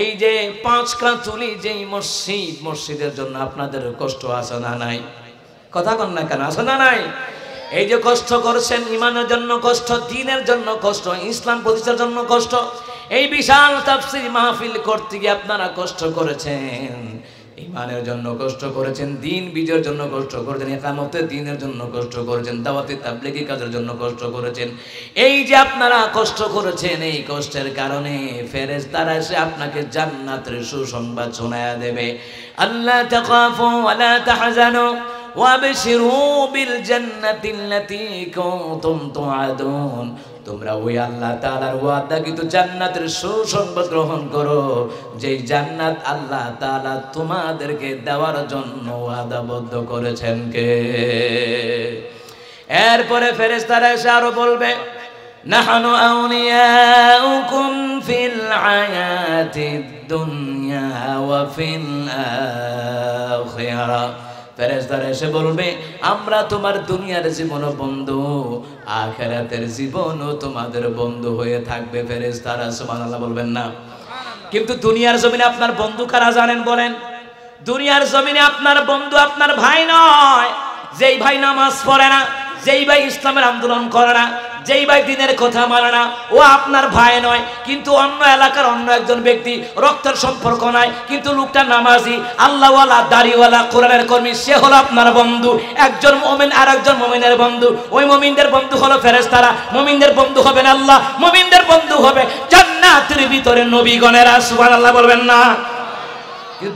এই যে 5 কাঁচুলি যেই মসজিদের জন্য আপনাদের কষ্ট আছে না নাই? কথা কন না কেন, আছে না নাই? এই যে কষ্ট করছেন, ইমানের জন্য কষ্ট, দ্বীনের জন্য কষ্ট, ইসলাম প্রতিষ্ঠার জন্য কষ্ট। এই বিশাল তাফসীর মাহফিল করতে গিয়ে আপনারা কষ্ট করেছেন, ইমানের জন্য কষ্ট করেছেন, দ্বীন বিজয়ের জন্য কষ্ট করেছেন, ইকামতের দ্বীনের জন্য কষ্ট করেছেন, দাওয়াতে তাবলীগী কাজের জন্য কষ্ট করেছেন। এই যে আপনারা কষ্ট করেছেন, এই কষ্টের কারণে ফেরেশতারা এসে আপনাকে জান্নাতের সুসংবাদ শোনায়া দেবে। আল্লা তাখাফু ওয়া লা তাহজানু ওয়াবশিরু বিল জান্নাতিল্লাতী কুনতুম তুআদুন। তোমরা ওই আল্লাহ তাআলার ওয়াদাকৃত জান্নাতের সুসংবাদ গ্রহণ করো, যেই জান্নাত আল্লাহ তাআলা তোমাদেরকে দেওয়ার জন্য ওয়াদাবদ্ধ করেছেন কে? এরপরে ফেরেশতারা এসে আরো বলবে, নাহনু আউলিয়াউকুম ফিল হায়াতিদ দুনিয়া ওয়া ফিল আখিরাহ। ফেরেশতারা এসে বলবে, আমরা তোমার দুনিয়ার জীবনও বন্ধু, আখিরাতের জীবনও তোমাদের বন্ধু হয়ে থাকবে। ফেরেশতারা সুবহানাল্লাহ বলবেন না? কিন্তু দুনিয়ার জমিনে আপনার বন্ধু কারা জানেন বলেন? দুনিয়ার জমিনে আপনার বন্ধু আপনার ভাই নয়। যেই ভাই নামাজ পড়ে না, যেই ভাই ইসলামের আন্দোলন করে না, যেই ভাই দ্বীনের কথা মানে না, ও আপনার ভাই নয়। কিন্তু অন্য এলাকার অন্য একজন ব্যক্তি, রক্তের সম্পর্ক নাই, কিন্তু লোকটা নামাজি, আল্লাহওয়ালা, দাড়িওয়ালা, কোরআনের কর্মী, সে হলো আপনার বন্ধু। একজন মুমিন আর একজন মুমিনের বন্ধু। ওই মুমিনদের বন্ধু হলো ফেরেশতারা, মুমিনদের বন্ধু হবেন আল্লাহ, মুমিনদের বন্ধু হবে জান্নাতের ভিতরে নবীগণেরা। সুবহানাল্লাহ বলবেন না?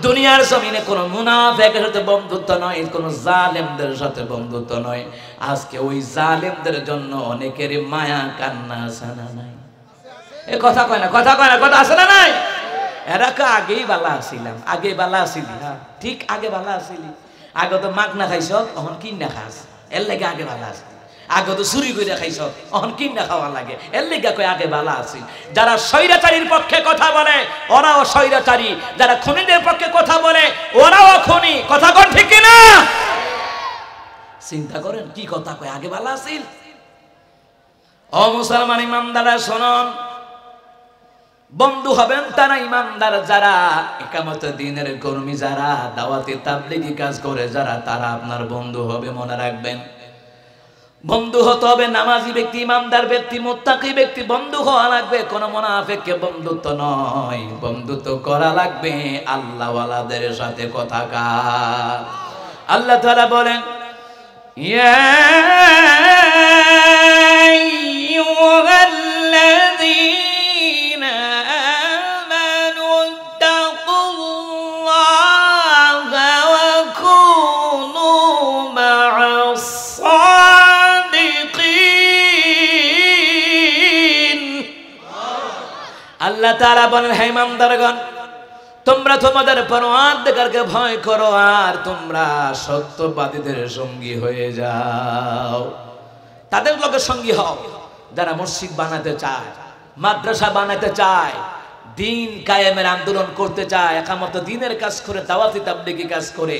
দুনিয়ার জমিনে কোন মুনাফিকের সাথে বন্ধুত্ব নয়, কোন জালেমদের সাথে বন্ধুত্ব নয়। আজকে ওই জালেমদের জন্য অনেকের মায়া কান্না আছে না নাই? এ কথা কয় না, কথা কয় না, কথা আছে না নাই? এরা কে আগেই বালা আসিলাম, আগে বালা আসিলি, ঠিক আগে বালা আসিলি। আগে তো মাগ না খাইছ, এখন কিনা খাস, এর লাগে আগে বালা আসিলি। আগে তো চুরি করে খাইছ, এখন কিনা খাওয়া লাগে, এর লেগা কই আগে বালা আছি। যারা স্বৈরাচারীর পক্ষে কথা বলে ওরাও স্বৈরাচারী, যারা খুনিদের পক্ষে কথা বলে ওরাও খুনি। কথা কোন ঠিক না? চিন্তা করেন কি কথা কয়, আগে বালা আছিল। ও মুসলমান ইমানদাররা শুনুন, বন্ধু হবেন তারা ইমানদার যারা, ইকামতে দ্বীনের কর্মী যারা, দাওয়াতে তাবলীগী কাজ করে যারা, তারা আপনার বন্ধু হবে। মনে রাখবেন, বন্ধু হতে হবে নামাজি ব্যক্তি, ইমানদার ব্যক্তি, মুত্তাকি ব্যক্তি বন্ধু হওয়া লাগবে। কোন মুনাফিককে বন্ধুত্ব নয়, বন্ধুত্ব করা লাগবে আল্লাহওয়ালাদের সাথে। কথা কার? আল্লাহ তাআলা বলেন, ইয়া আইয়ুহাল্লাযীনা আমানু তাকুল্লাহা ওয়া কুনু মা'আস আল্লাহ তাআলা বলেন, হে ইমানদারগণ, তোমরা তোমাদের পরওয়ারদিগারকে ভয় করো আর তোমরা সত্যবাদীদের সঙ্গী হয়ে যাও। তাদের লোকের সঙ্গী হও যারা মসজিদ বানাতে চায়, মাদ্রাসা বানাতে চায়, দ্বীন কায়েমের আন্দোলন করতে চায়, ইকামতে দ্বীনের কাজ করে, দাওয়াতি তাবলীগী কাজ করে,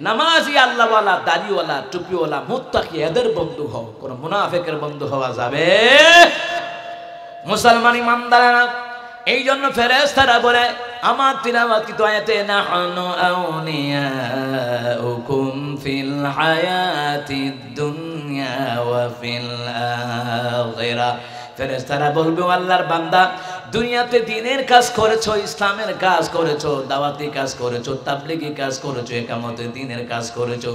নামাজি, আল্লাহওয়ালা, দাড়িওয়ালা, টুপিওয়ালা, মুত্তাকি, এদের বন্ধু হও। কোন মুনাফিকের বন্ধু হওয়া যাবে? মুসলমান ইমানদাররা, এই জন্য ফেরেশতারা বলে আমার তিলাওয়াতকৃত আয়াতে, নাহনু আউলিয়াউকুম ফিল হায়াতিদ দুনিয়া ওয়া ফিল আখিরাহ। ফেরেশতারা বলবে, আল্লাহর বান্দা, দুনিয়াতে দ্বীনের কাজ করেছো, ইসলামের কাজ করেছো, দাওয়াতি কাজ করেছো, তাবলীগী কাজ করেছো, ইকামতে দ্বীনের কাজ করেছো,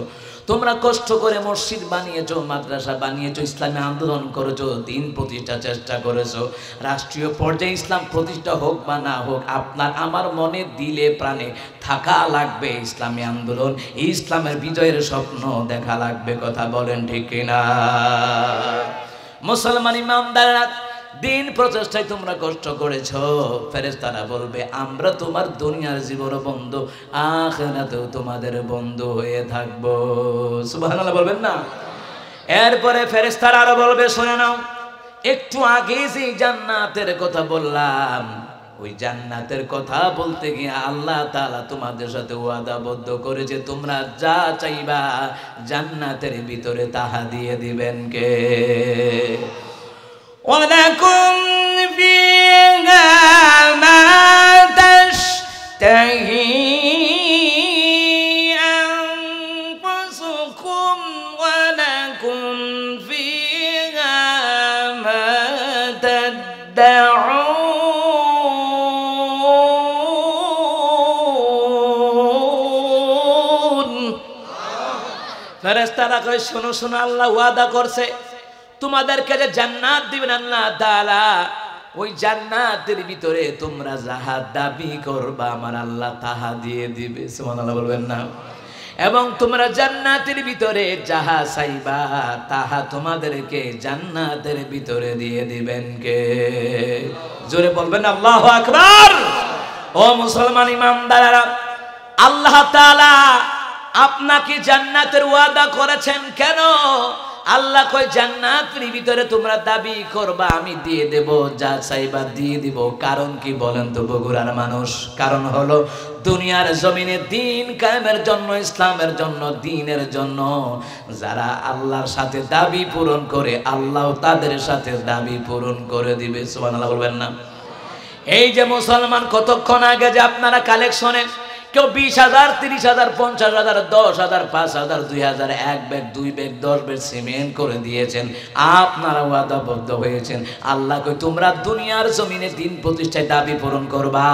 তোমরা কষ্ট করে মসজিদ বানিয়েছো, মাদ্রাসা বানিয়েছো, ইসলামী আন্দোলন করেছো, দ্বীন প্রতিষ্ঠার চেষ্টা করেছো। রাষ্ট্রীয় পর্যায়ে ইসলাম প্রতিষ্ঠা হোক বা না হোক, আপনার আমার মনে দিলে প্রাণে থাকা লাগবে ইসলামী আন্দোলন, ইসলামের বিজয়ের স্বপ্ন দেখা লাগবে। কথা বলেন ঠিক কিনা? মুসলমান ইমানদাররা, দ্বীন প্রচেষ্টায় তোমরা কষ্ট করেছো। ফেরেশতারা বলবে, আমরা তোমার দুনিয়ার জীবন বন্ধু, আখিরাতেও তোমাদের বন্ধু হয়ে থাকবো। সুবহানাল্লাহ বলবেন না? এরপরে ফেরেশতারা আরো বলবে, শুনে নাও, একটু আগে যে জান্নাতের কথা বললাম, ওই জান্নাতের কথা বলতে গিয়ে আল্লাহ তাআলা তোমাদের সাথে ওয়াদাবদ্ধ করেছে তোমরা যা চাইবা জান্নাতের ভিতরে তাহা দিয়ে দিবেন কে? ওয়ালাকুম ফিহা মা তাশতাহি আনফুসুকুম ওয়ালাকুম ফিহা মা তাদউন। ফেরেশতারা কয় শোনো শোনো, আল্লাহ ওয়াদা করছে তোমাদেরকে যে জান্নাত দিবেন আল্লাহ তাআলা, ওই জান্নাতের ভিতরে তোমরা যাহা দাবি করবা আমার আল্লাহ তাহা দিয়ে দিবে। সুবহানাল্লাহ বলবেন না? এবং তোমরা জান্নাতের ভিতরে যাহা চাইবা তাহা তোমাদেরকে জান্নাতের ভিতরে দিয়ে দিবেন কে? জোরে বলবেন আল্লাহু আকবার। ও মুসলমান ইমানদাররা, আল্লাহ তাআলা আপনাকে জান্নাতের ওয়াদা করেছেন কেন? আল্লাহ কয় জান্নাতের ভিতরে তোমরা দাবি করবা আমি দিয়ে দেব, যা চাইবা দিয়ে দিব। কারণ কি বলেন তো বগুড়ার মানুষ? কারণ হলো দুনিয়ার জমিনে দিন কায়েমের জন্য, ইসলামের জন্য, দ্বীনের জন্য যারা আল্লাহর সাথে দাবি পূরণ করে আল্লাহ তাদের সাথে দাবি পূরণ করে দিবে। সুবহানাল্লাহ বলবেন না? এই যে মুসলমান, কতক্ষণ আগে যে আপনারা কালেকশনে কেউ 20,000, 30,000, 50,000, 10,000, 5,000, 2,000, 1 ব্যাগ, 2 ব্যাগ, 10 ব্যাগ সিমেন্ট করে দিয়েছেন, আপনারা ওয়াদাবদ্ধ হয়েছেন। আল্লাহ কই তোমরা দুনিয়ার জমিনে দিন প্রতিষ্ঠায় দাবি পূরণ করবা,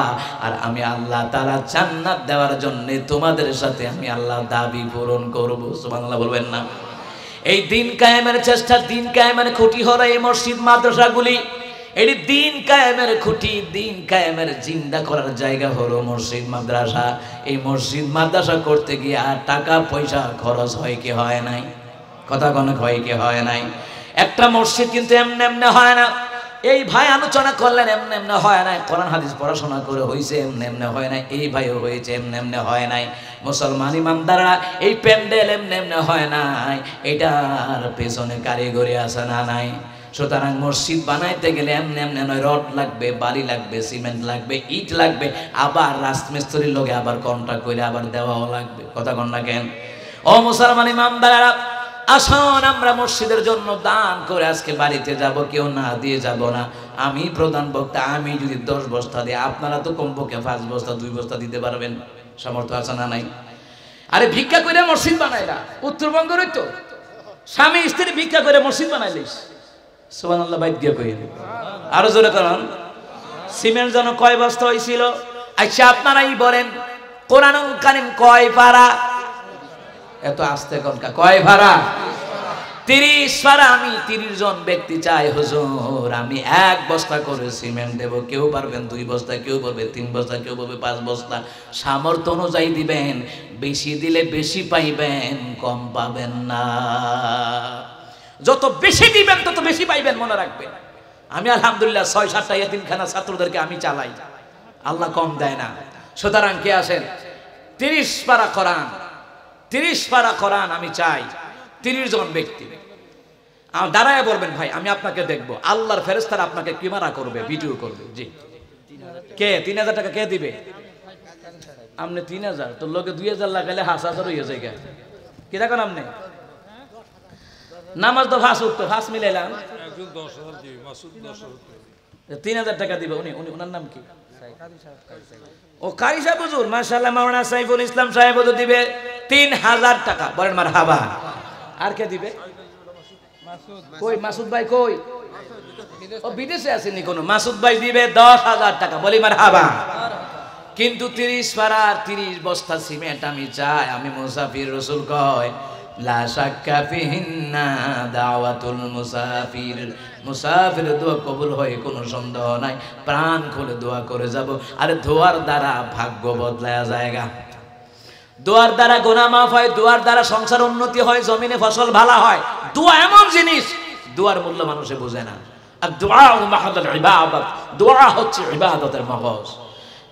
আর আমি আল্লাহ তাআলা জান্নাত দেওয়ার জন্য তোমাদের সাথে আমি আল্লাহ দাবি পূরণ করব। সুবহানাল্লাহ বলবেন না? এই দিন কায়েমের চেষ্টা, দিন কায়েমের খুঁটি হলো এই মসজিদ মাদ্রাসাগুলি। এটি দিন কায়েমের খুঁটি, দিন কায়েমের জিন্দা করার জায়গা হলো মসজিদ মাদ্রাসা। এই মসজিদ মাদ্রাসা করতে গিয়ে আর টাকা পয়সা খরচ হয় কি হয় নাই? কথা কনক হয় কি হয় নাই? একটা মসজিদ কিন্তু এমনি এমনি হয় না। এই ভাই আলোচনা করলেন এমনি এমনি হয় নাই। কোরআন হাদিস পড়াশোনা করে হয়েছে এমনি এমনি হয় নাই। এই ভাইও হয়েছে এমনি এমনি হয় নাই। মুসলমান ইমানদাররা, এই প্যান্ডেল এমনি এমনি হয় নাই, এটার পেছনে কারিগরি আছে না নাই? সুতরাং মসজিদ বানাইতে গেলে এমনি এমনি নয়, রড লাগবে, বালি লাগবে, সিমেন্ট লাগবে, ইট লাগবে, আবার রাজমিস্ত্রির লোকে আবার কন্ট্রাক্ট করে আবার দেওয়াও লাগবে। কথা কন না কেন? ও মুসলমান ইমানদাররা, আসুন আমরা মসজিদের জন্য দান করে আজকে বাড়িতে যাব, কেউ না দিয়ে যাব না। আমি প্রধান বক্তা, আমি যদি 10 বস্তা দিই, আপনারা তো কমপক্ষে 5 বস্তা 2 বস্তা দিতে পারবেন। সামর্থ্য আছে না নাই? আরে ভিক্ষা করে মসজিদ বানাইলা, উত্তরবঙ্গের তো স্বামী স্ত্রী ভিক্ষা করে মসজিদ বানাইলিস। সুবহানাল্লাহ বাইত গিয়ে কইল। আরো জোরে করুন। সিমেন্ট যেন কয় বস্তা হইছিল? আচ্ছা আপনারাই বলেন, কোরআনুল কারীম কয় পারা? এত আস্তে কনকা, কয় পারা? 30 পারা। আমি 30 জন ব্যক্তি চাই হুজুর, আমি 1 বস্তা করে সিমেন্ট দেব। কেউ পারবেন 2 বস্তা, কেউ পারবে 3 বস্তা, কেউ পারবে 5 বস্তা। সামর্থ্য অনুযায়ী দিবেন। বেশি দিলে বেশি পাইবেন, কম পাবেন না। যত বেশি দিবেন তত বেশি পাইবেন, মনে রাখবেন। আমি আলহামদুলিল্লাহ 6-7টা এতিমখানা ছাত্রদেরকে আমি চালাই, আল্লাহ কম দেয় না। সুতরাং কে আসেন 30 পারা কোরআন, 30 পারা কোরআন আমি চাই। 30 জন ব্যক্তি দাঁড়ায় বলবেন ভাই আমি আপনাকে দেখবো। আল্লাহর ফেরেশতারা আপনাকে ক্যামেরা করবে, ভিডিও করবে। জি, কে 3000 টাকা কে দিবে? আপনি 3000, তোর লোকে 2000 লাগাইলে 1000 হয়ে যায়। কি দেখেন আপনি? নামাজ তো ফাঁস উঠতো, ফাঁস মিলাইলাম 3000 টাকা দিবে। উনার নাম কি? ও কারি সাহেব হুজুর, মাশাআল্লাহ। মাওলানা সাইফুল ইসলাম সাহেব দিবে 3000 টাকা। বলেন মারহাবা। আর কে দিবে? কই মাসুদ ভাই কই? ও বিদেশে আসেনি কোনো। মাসুদ ভাই দিবে 10,000 টাকা। বলি মারহাবা। কিন্তু 30 পারার 30 বস্তা সিমেন্ট আমি চাই। আমি মুসাফির, রাসূল কয় লা শাক্কা ফিহিন্না দাওয়াতুল মুসাফির। মুসাফির দোয়া কবুল হয়, কোনো সন্দেহ নাই। প্রাণ খুলে দোয়া করে যাব। আর দোয়ার দ্বারা ভাগ্য বদলায়া জায়গা, দোয়ার দ্বারা গুনাহ মাফ হয়, দোয়ার দ্বারা সংসার উন্নতি হয়, জমিনে ফসল ভালো হয়। দোয়া এমন জিনিস, দোয়ার মূল্য মানুষে বোঝে না। আর দোয়া মাহাদাল ইবাদত, দোয়া হচ্ছে ইবাদতের মগজ।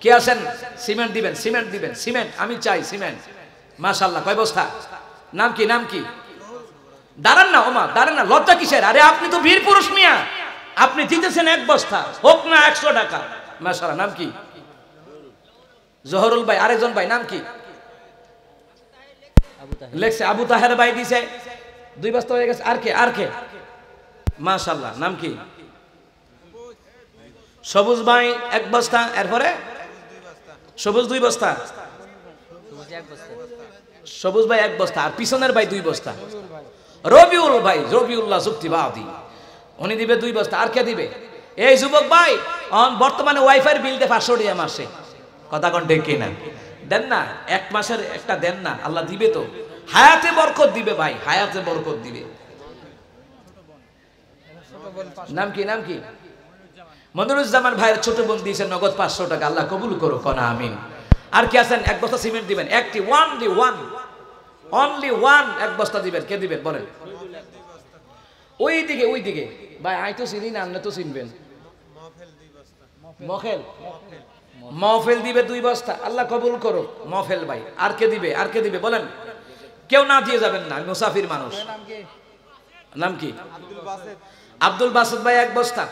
কে আছেন সিমেন্ট দিবেন? সিমেন্ট দিবেন, সিমেন্ট আমি চাই সিমেন্ট। মাশাআল্লাহ। কয় বস্তা? নাম কি? নাম কি? দাঁড়ান না ওমা, দাঁড়ান না, লজ্জা কিসের? আরে আপনি তো বীর পুরুষ মিয়া, আপনি দিতেছেন 1 বস্তা, হোক না 100 টাকা, মাশাআল্লাহ। নাম কি? জহরুল ভাই। আরেকজন ভাই নাম কি? লেখছে আবু তাহের ভাই দিছে 2 বস্তা হয়ে গেছে। আর কে? মাশাআল্লাহ। নাম কি? সবুজ ভাই 1 বস্তা। এরপরে সবুজ 2 বস্তা। সবুজ ভাই 1 বস্তা। আর পিছনের ভাই 2 বস্তা। রবিউল ভাই, রবিউল্লাহ যুক্তিবাদী, উনি দিবে 2 বস্তা। আর কে দিবে? এই যুবক ভাই বর্তমানে ওয়াইফাই বিল দিয়ে 500 টাকা মাসে। কথা কোন ঠিক কিনা? দেন না, 1 মাসের একটা দেন না, আল্লাহ দিবে তো। হায়াতে বরকত দিবে ভাই, হায়াতে বরকত দিবে। নাম কি? নাম কি? মনিরুজ্জামান ভাইয়ের ছোট বোন দিয়েছে নগদ 500 টাকা। আল্লাহ কবুল করো, কোনা আমিন। আর কি আছেন? 1 বস্তা সিমেন্ট দিবেন। একটি অনলি ওয়ান 1 বস্তা দিবেন। কে দিবেন বলেন? ওই দিকে ভাই, আই তো চিনি না, আপনি তো চিনবেন। মহফেল দিবে 2 বস্তা। আল্লাহ কবুল করো মহফেল ভাই। আর কে দিবে বলেন? কেউ না দিয়ে যাবেন না, মুসাফির মানুষ। নাম কি? আব্দুল বাসেত ভাই 1 বস্তা।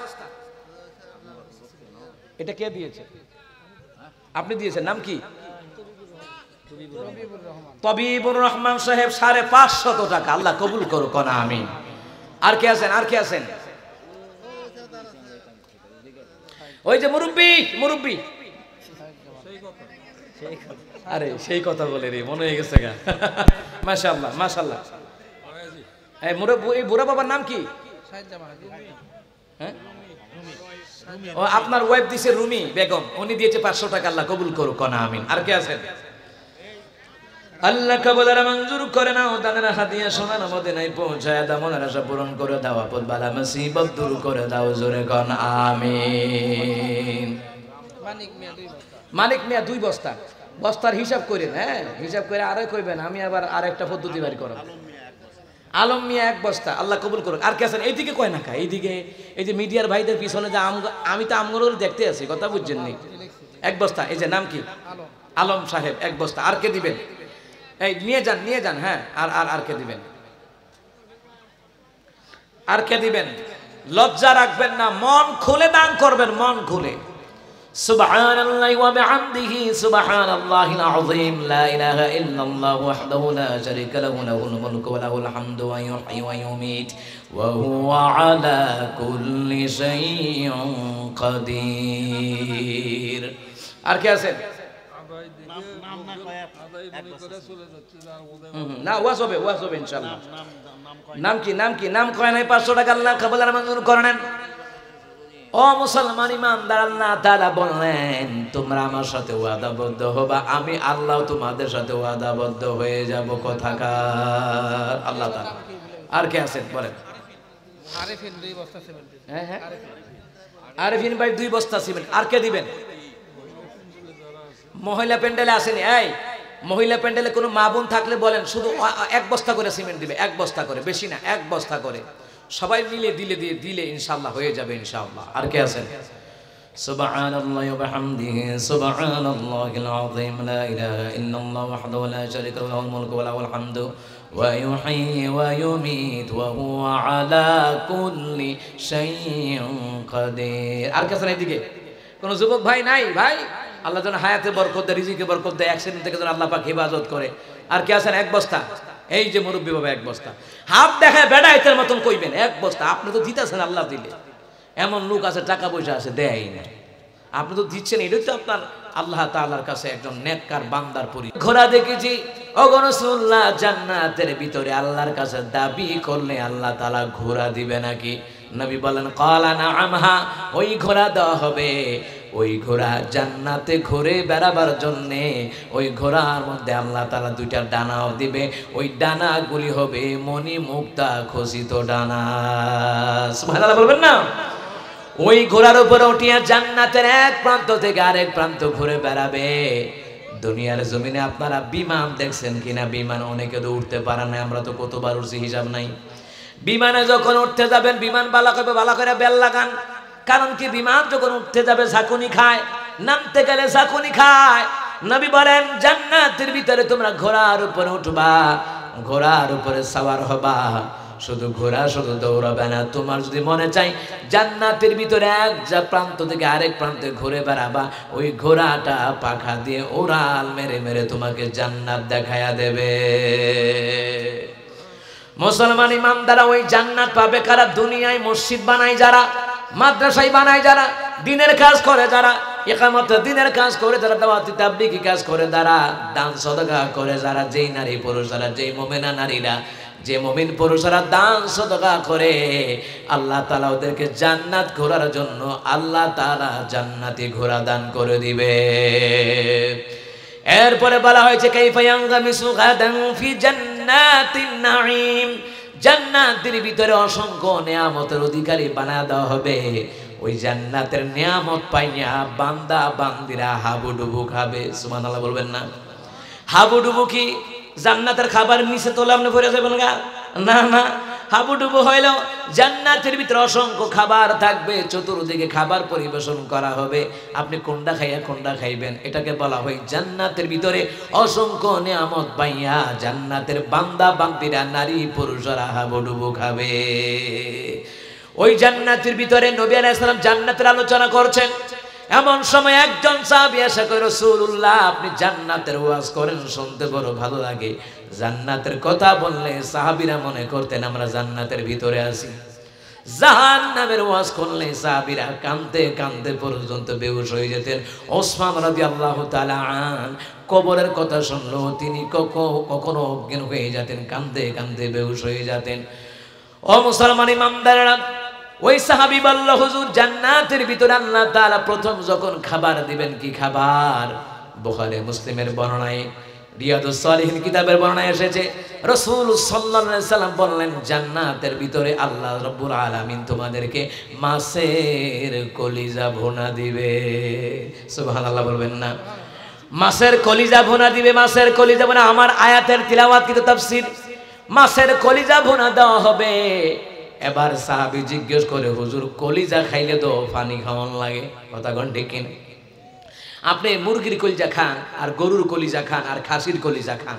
এটা কে দিয়েছে? আপনি দিয়েছেন। নাম কি? তবিবুর রহমান সাহেব 550 টাকা। আল্লাহ কবুল করো, কোনা আমিন। আর কে আছেন? ওই যে মুরব্বি। আরে সেই কথা বলে রে, মনে হয়ে গেছে গা। মাশাআল্লাহ। এই বুড়া বাবার নাম কি? হ্যাঁ, ও আপনার ওয়াইফ দিছে রুমি বেগম, উনি দিয়েছে 500 টাকা। আল্লাহ কবুল করো, কোনা আমিন। আর কে আছেন? আল্লাহ কবুল মঞ্জুর করে নাও। দানের হাদিয়া সোনার মদিনায় পৌঁছায় দাও। মনের আশা পূরণ করে দাও। আপদ বালা মুসিবত দূর করে দাও। জোরে কোন আমিন। মানিক মিয়া 2 বস্তা। বস্তার হিসাব করেন, হ্যাঁ, হিসাব করে আরে কইবেন, আমি আবার আরেকটা পদ্ধতি বাড়ি করব। আলম মিয়া 1 বস্তা। আল্লাহ কবুল করুক। আর কে আছেন? এইদিকে কয় না, এইদিকে এই যে মিডিয়ার ভাইদের পিছনে যে আমি তো আমগুলো দেখতে আছি, কথা বুঝছেন নি? 1 বস্তা। এই যে নাম কি? আলম সাহেব 1 বস্তা। আর কে দিবেন? এই নিয়ে যান। হ্যাঁ, আর কে দিবেন? আর কে দিবেন? লজ্জা রাখবেন না, মন খুলে দান করবেন, মন খুলে। সুবহানাল্লাহি ওয়া বিহামদিহি সুবহানাল্লাহিল আযীম। লা ইলাহা ইল্লাল্লাহু ওয়াহদাহু লা শারীকা লাহু লাহুল মুলকু ওয়া লাহুল হামদু ওয়া ইউহয়ি ওয়া ইউমীত ওয়া হুয়া আলা কুল্লি শাইইন কাদির। আর কে আছেন? না, ওয়াজ হবে ইনশাআল্লাহ। নাম কি? নাম কয় নাই। 500 টাকা আল্লাহ কবুল মঞ্জুর করেন। ও মুসলমান ইমানদার, আল্লাহ তাআলা বললেন তোমরা আমার সাথে ওয়াদাবদ্ধ হবা, আমি আল্লাহ তোমাদের সাথে ওয়াদাবদ্ধ হয়ে যাব। কথাকার আল্লাহ তাআলা। আর কে আছেন বলেন? আরেফিন 2 বস্তা সিমেন্ট। হ্যাঁ, আরেফিন ভাই 2 বস্তা সিমেন্ট। আর কে দিবেন? মহিলা প্যান্ডেলে আসেনি? এই মহিলা প্যান্ডেলে কোনো মা বোন থাকলে বলেন, শুধু 1 বস্তা করে সিমেন্ট দিবে। 1 বস্তা করে, বেশি না, 1 বস্তা করে। সবাই মিলে দিলে ইনশাআল্লাহ হয়ে যাবে ইনশাআল্লাহ। আর কে আছেন? সুবহানাল্লাহি ওয়া বিহামদিহি সুবহানাল্লাহিল আযীম। লা ইলাহা ইল্লাল্লাহু ওয়াহদাহু লা শারীকা লাহু লাহুল মুলকু ওয়া লাহুল হামদু ওয়া ইউহয়ি ওয়া ইউমীত ওয়া হুয়া আলা কুল্লি শাইইন কাদির। আর কে আছেন এদিকে? কোন যুবক ভাই নাই? ভাই আল্লাহ যেন হায়াতে বরকত দেয়, রিজিকে বরকত দেয়, অ্যাক্সিডেন্ট থেকে যেন আল্লাহ পাক হেফাজত করে। আর কে আছেন? 1 বস্তা। এই যে মুরব্বী বাবা 1 বস্তা। হাত দেখায় বেড়াইতের মতন কইবেন 1 বস্তা। আপনি তো দিতেছেন, আল্লাহ দিলে। এমন লোক আছে, টাকা পয়সা আছে, দেয় না। আপনি তো দিচ্ছেন, এটাই তো আপনার আল্লাহ তাআলার কাছে একজন নেককার বান্দার পরি। ঘোড়া দেখেছি ওগো রাসূলুল্লাহ, জান্নাতের ভিতরে আল্লাহর কাছে দাবি করলে আল্লাহ তাআলা ঘোড়া দিবে নাকি? নবী বলেন ক্বালা নাআম, হ্যাঁ, ওই ঘোড়া দেওয়া হবে। ওই ঘোড়া জান্নাতে ঘুরে বেড়াবার জন্যে ওই ঘোড়ার মধ্যে আল্লাহ তাআলা 2টা ডানাও দিবে। ওই ডানাগুলি হবে মণি মুক্তা খচিত ডানা। সুবহানাল্লাহ বলবেন না? ওই ঘোড়ার উপরে উঠিয়া জান্নাতের এক প্রান্ত থেকে আরেক প্রান্ত ঘুরে বেড়াবে। দুনিয়ার জমিনে আপনারা বিমান দেখছেন কিনা? বিমান অনেকে তো উঠতে পারে না, আমরা তো কতবার উঠছি হিসাব নাই। বিমানে যখন উঠতে যাবেন, বিমান বালা করে বেল লাগান। কারণ কি? বিমান যখন উঠতে যাবে ঝাঁকুনি খায়, নামতে গেলে ঝাঁকুনি খায়। নবী বলেন জান্নাতের ভিতরে তোমরা ঘোড়ার উপরে উঠবা, ঘোড়ার উপরে সাওয়ার হবা। শুধু ঘোড়া শুধু দৌড়াবে না, তোমার যদি মনে চাই জান্নাতের ভিতরে এক যা প্রান্ত থেকে আরেক প্রান্তে ঘুরে বেড়াবা, ওই ঘোড়াটা পাখা দিয়ে ওড়াল মেরে মেরে তোমাকে জান্নাত দেখায়া দেবে। মুসলমান ইমানদাররা ওই জান্নাত পাবে কারা? দুনিয়ায় মসজিদ বানায় যারা, মাদ্রাসায় বানায় যারা, দিনের কাজ করে যারা, ইকামত দিনের কাজ করে যারা, দাওয়াতি তাবলীগি কাজ করে যারা, দান সদকা করে যারা, যেই নারী পুরুষরা, যেই মুমিনা নারীরা, যে মুমিন পুরুষরা দান সদকা করে, আল্লাহ তাআলা ওদেরকে জান্নাত ঘোরার জন্য আল্লাহ তাআলা জান্নাতি ঘোড়া দান করে দিবে। এরপরে বলা হয়েছে কাইফা ইয়ানগামিসু গাদান ফি জান্নাতিন নাঈম, জান্নাতের ভিতরে অসংখ্য নিয়ামতের অধিকারী বানায় দেওয়া হবে। ওই জান্নাতের নিয়ামত পাইয়া বান্দা বান্দিরা হাবুডুবু খাবে। সুবহানাল্লাহ বলবেন না? হাবুডুবু কি জান্নাতের খাবার নিচে তোলে আপনি পড়ে যাবেন গা? না না, হাবুডুবু হইল জান্নাতের ভিতরে অসংখ্য খাবার থাকবে, চতুর্দিকে খাবার পরিবেশন করা হবে, আপনি কোনটা খাইয়া কোনটা খাইবেন, এটাকে বলা হয় জান্নাতের ভিতরে অসংখ্য নিয়ামত পাইয়া জান্নাতের বান্দা বান্দিরা নারী পুরুষরা হাবুডুবু খাবে। ওই জান্নাতের ভিতরে নবী আলাইহিস সালাম জান্নাতের আলোচনা করছেন, এমন সময় একজন সাহাবী এসে কয়, রাসূলুল্লাহ আপনি জান্নাতের ওয়াজ করেন, শুনতে বড় ভালো লাগে। জান্নাতের কথা বললে সাহাবীরা মনে করতেন আমরা জান্নাতের ভিতরে আছি। জাহান্নামের ওয়াজ করলে সাহাবীরা কাঁদতে কাঁদতে পর্যন্ত বেহুশ হয়ে যেতেন। ওসমান রাদিয়াল্লাহু তাআলা আন কবরের কথা শুনলো তিনি কখনো অজ্ঞান হয়ে যেতেন, কাঁদতে কাঁদতে বেহুশ হয়ে যেতেন। ও মুসলমান ইমানদাররা, ওই সাহাবী বলল, হুজুর জান্নাতের ভিতরে আল্লাহ তাআলা প্রথম যখন খাবার দিবেন, কি খাবার? বুখারী মুসলিমের বর্ণনায়, রিয়াদুস সালিহিন কিতাবের বর্ণনায় এসেছে, রাসূল সাল্লাল্লাহু আলাইহি সাল্লাম বললেন জান্নাতের ভিতরে আল্লাহ রাব্বুল আলামিন তোমাদেরকে মাছের কলিজা ভুনা দিবে। সুবহানাল্লাহ বলবেন না? মাছের কলিজা ভুনা দিবে। মাছের কলিজা মানে আমার আয়াতের তিলাওয়াত কিন্তু তাফসীর, মাছের কলিজা ভুনা দেওয়া হবে। এবার সাহাবী জিজ্ঞেস করে, হুজুর কলিজা খাইলে তো পানি খাওয়ান লাগে, কথা কোন ঠিক কিনা? আপনি মুরগির কলিজা খান আর গরুর কলিজা খান আর খাসির কলিজা খান,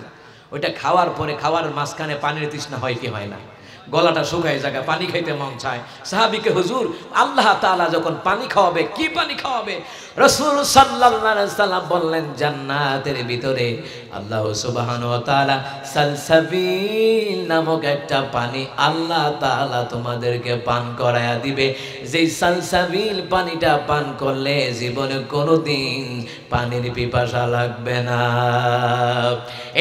ওইটা খাওয়ার পরে খাওয়ার মাঝখানে পানির তৃষ্ণা হয় কি হয় না? গলাটা শুকায় জায়গা, পানি খাইতে মন চায়। সাহাবীকে, হুজুর আল্লাহ তাআলা যখন পানি খাওয়াবে, কি পানি খাওয়াবে? রাসূল সাল্লাল্লাহু আলাইহি সাল্লাম বললেন জান্নাতের ভিতরে আল্লাহ সুবহানাহু ওয়া তাআলা সালসাবিল নামক একটা পানি আল্লাহ তাআলা তোমাদেরকে পান করায়া দিবে। যেই সালসাবিল পানিটা পান করলে জীবনে কোনোদিন পানির পিপাসা লাগবে না।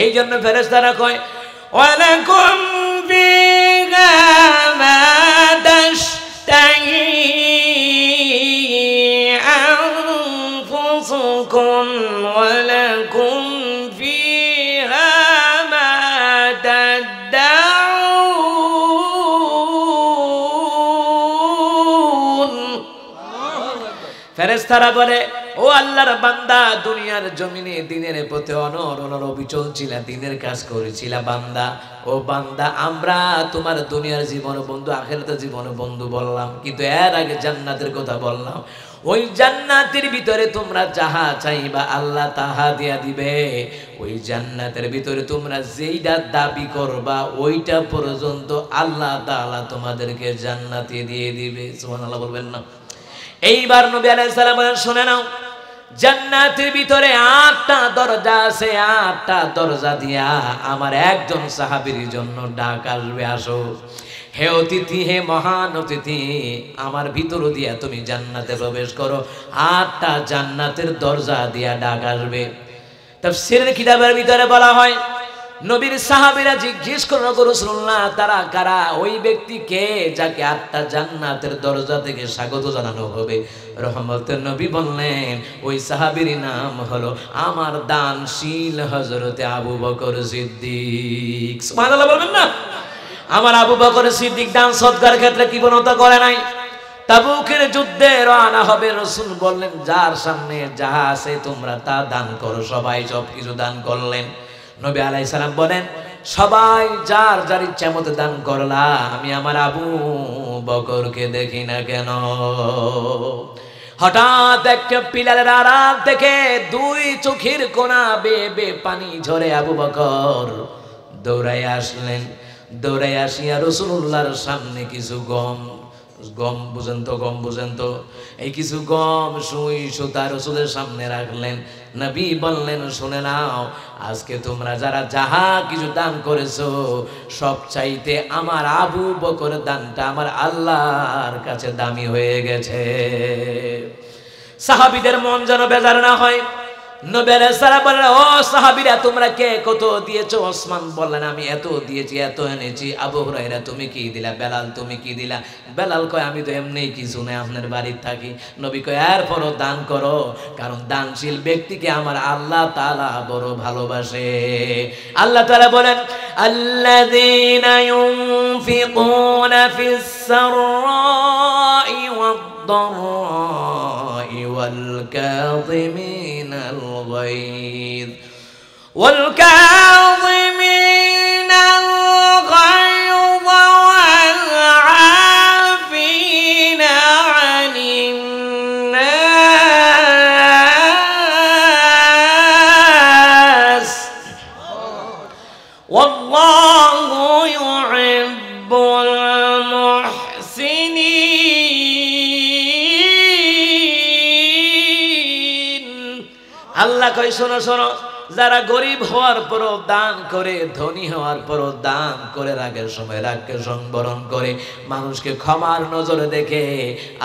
এই জন্য ফেরেশতারা কয়, ওয়ালাকুম ফিহা মা তাশতাহি আনফুসুকুম ওয়ালাকুম ফিহা মা তাদউন। ফেরেশতারা বলে, ও আল্লাহর বান্দা, দুনিয়ার জমিনে দিনের পথে অনর অবিচল ছিলা, দিনের কাজ করেছিলা বান্দা। ও বান্দা, আমরা তোমার দুনিয়ার জীবন বন্ধু, আখিরাতের জীবন বন্ধু বললাম, কিন্তু এর আগে জান্নাতের কথা বললাম। ওই জান্নাতের ভিতরে তোমরা যাহা চাইবা আল্লাহ তাহা দিয়া দিবে। ওই জান্নাতের ভিতরে তোমরা যেইটা দাবি করবা ওইটা পর্যন্ত আল্লাহ তাআলা তোমাদেরকে জান্নাতে দিয়ে দিবে। সুবহানাল্লাহ বলবেন না? এইবার নবী আলাইহিস সালাম বলেন, শুনে নাও, জান্নাতের ভিতরে 8টা দরজা আছে। 8টা দরজা দিয়া আমার একজন সাহাবীর জন্য ডাক আসবে, আসো হে অতিথি, হে মহান অতিথি, আমার ভিতর দিয়া তুমি জান্নাতে প্রবেশ করো। 8টা জান্নাতের দরজা দিয়া ডাক আসবে। তাফসীরের কিতাবের ভিতরে বলা হয়, নবীর সাহাবীরা জিজ্ঞেস করলো, রাসূলুল্লাহ তারা কারা? ওই ব্যক্তি কে যাকে 8টা জান্নাতের দরজা থেকে স্বাগত জানানো হবে? রহমতের নবী বললেন, ওই সাহাবীর নাম হলো আমার দানশীল হযরতে আবু বকর সিদ্দিক। সুবহানাল্লাহ বলবেন না? আমার আবু বকর সিদ্দিক দান সদকার ক্ষেত্রে কি বনতা করে নাই? তাবুকের যুদ্ধে রওনা হবে, রাসূল বললেন যার সামনে যাহা আছে তোমরা তা দান করো। সবাই সবকিছু দান করলেন। নবী আলাইহিস সালাম বলেন, সবাই যার যার ইচ্ছা মতো দান করলা, আমি আমার আবু বকরকে দেখি না কেন? হঠাৎ একটা পিলারের আড়াল থেকে 2 চোখের কোণা বেয়ে বেয়ে পানি ঝরে আবু বকর দৌড়াই আসলেন। দৌড়ে আসিয়া রাসূলুল্লাহর সামনে কিছু গম বুঝেন তো এই কিছু গম সুই সুতা রাসূলের সামনে রাখলেন। নবী বললেন, শুনে নাও, আজকে তোমরা যারা যাহা কিছু দান করেছো সব চাইতে আমার আবু বকর দানটা আমার আল্লাহর কাছে দামি হয়ে গেছে। সাহাবীদের মন যেন বেজার না হয়। নবী আলাইহিস সালাম বললেন, ও সাহাবীরা, তোমরা কে কত দিয়েছো? ওসমান বললেন, আমি এত দিয়েছি, এত এনেছি। আবু হুরায়রা, তুমি কি দিলা? বেলাল, তুমি কি দিলা? বেলাল কয়, আমি তো এমনি কিছু নেই, আপনার বাড়িতে থাকি। নবী কয়, এরপরও দান করো, কারণ দানশীল ব্যক্তিকে আমার আল্লাহ তাআলা বড় ভালোবাসে। আল্লাহ তাআলা বলেন, আল্লাযীনা ইউনফিকুনা ফিস সাররাই ওয়াদ-দাররাই ওয়াল কাযিমিনাল গায়য والكاظمين الغيظ والعافين عن الناس والله يحب المحسنين। আল্লাহ কয়, শোনো শোনো, যারা গরিব হওয়ার পরও দান করে, ধনী হওয়ার পরও দান করে, রাগের সময় রাগকে সংবরণ করে, মানুষকে ক্ষমার নজরে দেখে,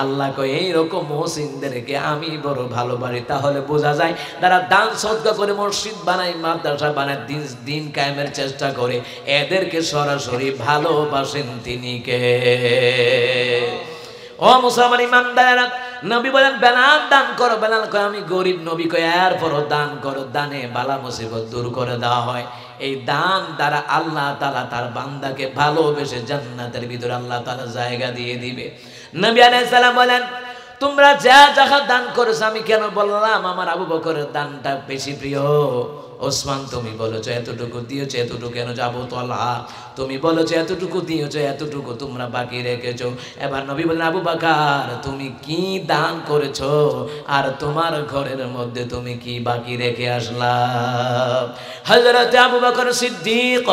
আল্লাহ কয় এইরকম মুহসিনদেরকে আমি বড় ভালোবাসি। তাহলে বোঝা যায় যারা দান সদকা করে, মসজিদ বানায়, মাদ্রাসা বানায়, দিন কায়েমের চেষ্টা করে, এদেরকে সরাসরি ভালোবাসেন তিনি কে? ও মুসলমান ইমানদারেরা, নবী বলেন, বেলাল দান করো। বেলাল কয়, আমি গরিব। নবী কয়, এরপরও দান করো। দানে বালা মুসিবত দূর করে দেওয়া হয়। এই দান দ্বারা আল্লাহ তাআলা তার বান্দাকে ভালোবেসে জান্নাতের ভিতরে আল্লাহ তাআলা জায়গা দিয়ে দিবে। নবী আলাইহিস সালাম বলেন, তোমরা যা যাহা দান করেছো, আমি কেন বললাম আমার আবু বকরের দানটা বেশি প্রিয়? ওসমান, তুমি বলেছো এতটুকু দিয়েছো, এতটুকু কেন? যাবো তালহা, তুমি বলেছো এতটুকু দিয়েছো, এতটুকু তোমরা বাকি রেখেছো। এবার নবী বলেন, আবু বকর, তুমি কি দান করেছো আর তোমার ঘরের মধ্যে তুমি কি বাকি রেখে আসলা? হযরত আবু বকর সিদ্দিক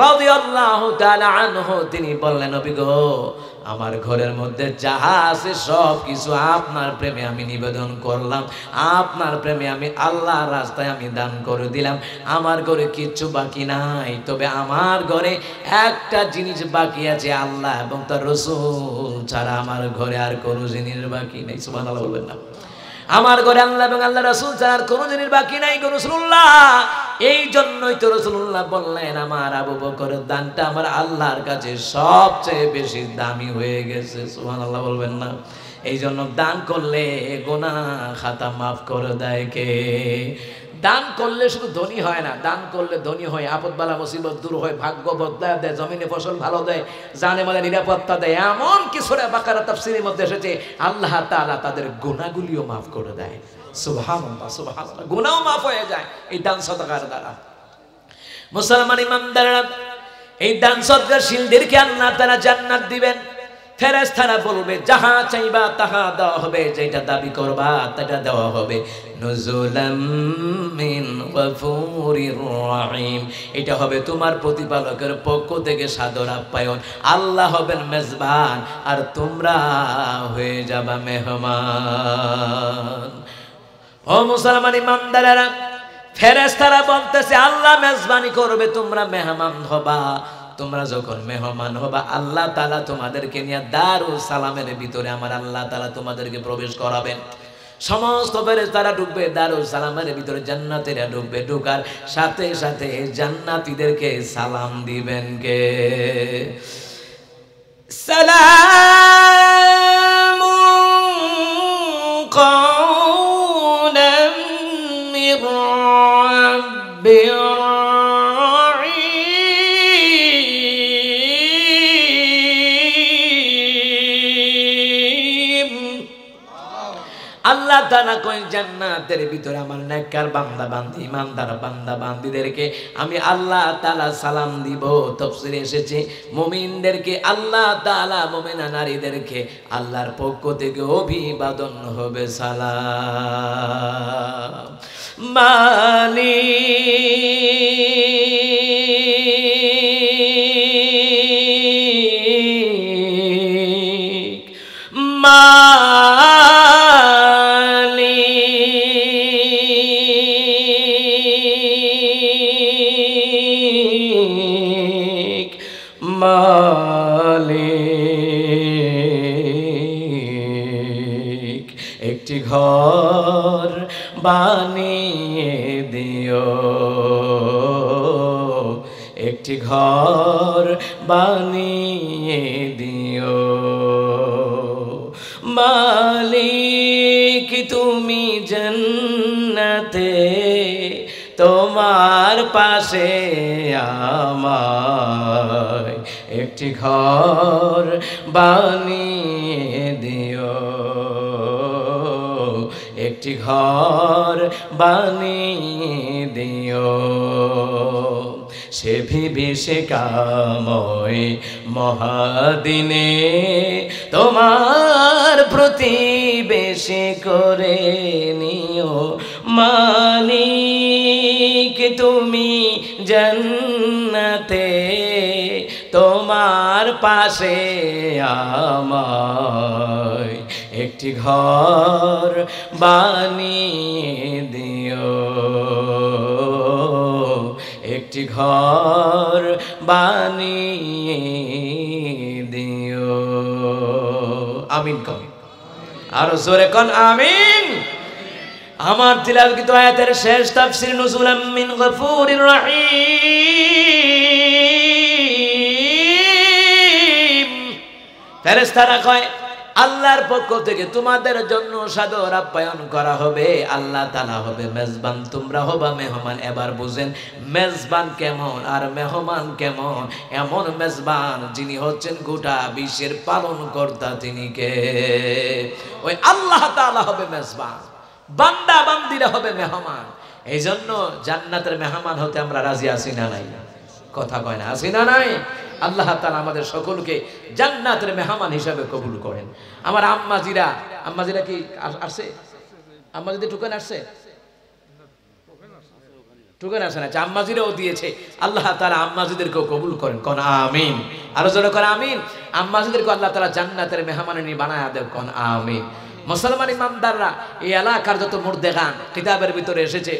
রাদিয়াল্লাহু তাআলা আনহু তিনি বললেন, নবী গো, আমার ঘরের মধ্যে যাহা আছে সব কিছু আপনার প্রেমে আমি নিবেদন করলাম, আপনার প্রেমে আমি আল্লাহর রাস্তায় আমি দান করে দিলাম। আমার ঘরে কিচ্ছু বাকি নাই, তবে আমার ঘরে একটা জিনিস বাকি আছে, আল্লাহ এবং তার রাসূল ছাড়া আমার ঘরে আর কোনো জিনিস বাকি নেই। সুবহানাল্লাহ বলবেন না? আমার ঘরে আল্লাহ এবং আল্লাহ রাসূল ছাড়া আর কোনো জিনিস বাকি নাই গো রাসূলুল্লাহ। এই জন্যই তো রাসূলুল্লাহ বললেন, আমার আবু বকরের দানটা আমার আল্লাহর কাছে সবচেয়ে বেশি দামি হয়ে গেছে। সুবহানাল্লাহ বলবেন না? এই জন্য দান করলে গুনাহ খাতা মাফ করে দেয় কে? দান করলে শুধু ধনী হয় না, দান করলে ধনী হয়, আপদ বালা মুসিবত দূর হয়, ভাগ্য বদলায় দেয়, জমিনে ফসল ভালো দেয়, জানে মালে নিরাপত্তা দেয়। এমন কি সূরা বাকারা তাফসীরের মধ্যে এসেছে, আল্লাহ তাআলা তাদের গুনাহগুলিও মাফ করে দেয়। সুবহানাল্লাহ, সুবহানাল্লাহ, গুনাহও মাফ হয়ে যায় এই দান সদকার দ্বারা। মুসলমান ইমানদাররা, এই দান সদকাশীলদেরকে আল্লাহ তাআলা জান্নাত দিবেন। ফেরেশতারা বলবে, যাহা চাইবা তাহা দেওয়া হবে, যেটা দাবি করবা সেটা দেওয়া হবে। নুজুলাম মিন গফুরির রহিম, এটা হবে তোমার প্রতিপালকের পক্ষ থেকে সাদর আপ্যায়ন। আল্লাহ হবেন মেজবান আর তোমরা হয়ে যাবা মেহমান। ও মুসলমান ইমানদারেরা, ফেরেশতারা বলতেছে, আল্লাহ মেজবানি করবে, তোমরা মেহমান হবা। তোমরা যখন মেহমান হবা, আল্লাহ তাআলা তোমাদেরকে নিয়ে দারুস সালামের ভিতরে আমার আল্লাহ তাআলা তোমাদেরকে প্রবেশ করাবেন। সমস্ত ফেরেশতারা ঢুকবে দারুস সালামের ভিতরে, জান্নাতীরা ঢুকবে। ঢোকার সাথে সাথে জান্নাতীদেরকে সালাম দিবেন কে? সালামুন কাওলাম মির রাব্বির আল্লাহ তাআলা কই, জান্নাতের ভিতরে আমার নেককার বান্দা বান্দি, ইমানদার বান্দা বান্দিদেরকে আমি আল্লাহ তাআলা সালাম দিব। তাফসীরে এসেছে, মুমিনদেরকে আল্লাহ তাআলা, মুমিনা নারীদেরকে আল্লাহর পক্ষ থেকে অভিবাদন হবে, সালাম। মালিক মালিক একটি ঘর বানিয়ে দিও, একটি ঘর বানিয়ে দিও। মালিক তুমি জান্নাতে তোমার পাশে আমায় একটি ঘর বানিয়ে দিও, একটি ঘর বানিয়ে দিও। সে ভিবিষে কাময় মহাদিনে তোমার প্রতিবেশী করে নিও। মালিক তুমি জান্নাতে তোমার পাশে আমায় একটি ঘর বানিয়ে দিও, একটি ঘর বানিয়ে দিও। আমিন কন, আরো জোরে কন আমিন। আমার তিলাওয়াতকৃত আয়াতের শেষ তাফসীর নুজুলাম মিন গফুরির রহিম। ফেরেশতারা কয় আল্লাহর পক্ষ থেকে তোমাদের জন্য সাদর আপ্যায়ন করা হবে। আল্লাহ তাআলা হবে মেজবান, তোমরা হবা মেহমান। এবার বুঝেন মেজবান কেমন আর মেহমান কেমন। এমন মেজবান যিনি হচ্ছেন গোটা বিশ্বের পালন কর্তা, তিনি কে? ওই আল্লাহ তাআলা হবে মেজবান, বান্দা বান্দিরা হবে মেহমান। এই জন্য জান্নাতের মেহমান হতে আমরা রাজি আছি না নাই? কথা কয় না, আছি না নাই? আল্লাহ তাআলা আমাদের সকলকে জান্নাতের মেহমান হিসাবে কবুল করেন। আমার আম্মাজিরা কি আসছে? আম্মাজিদের টুকেন আসছে? টুকেন আসে না, আম্মাজিরাও দিয়েছে। আল্লাহ তাআলা আম্মাজিদেরকেও কবুল করেন, কোন আমিন। আরো জোরে কোন আমিন। আম্মাজিদেরকে আল্লাহ তাআলা জান্নাতের মেহমান বানায়া দেন, কোন আমিন। মুসলমান ইমানদাররা, এই এলাকার যত মুর্দেগান কিতাবের ভিতরে এসেছে,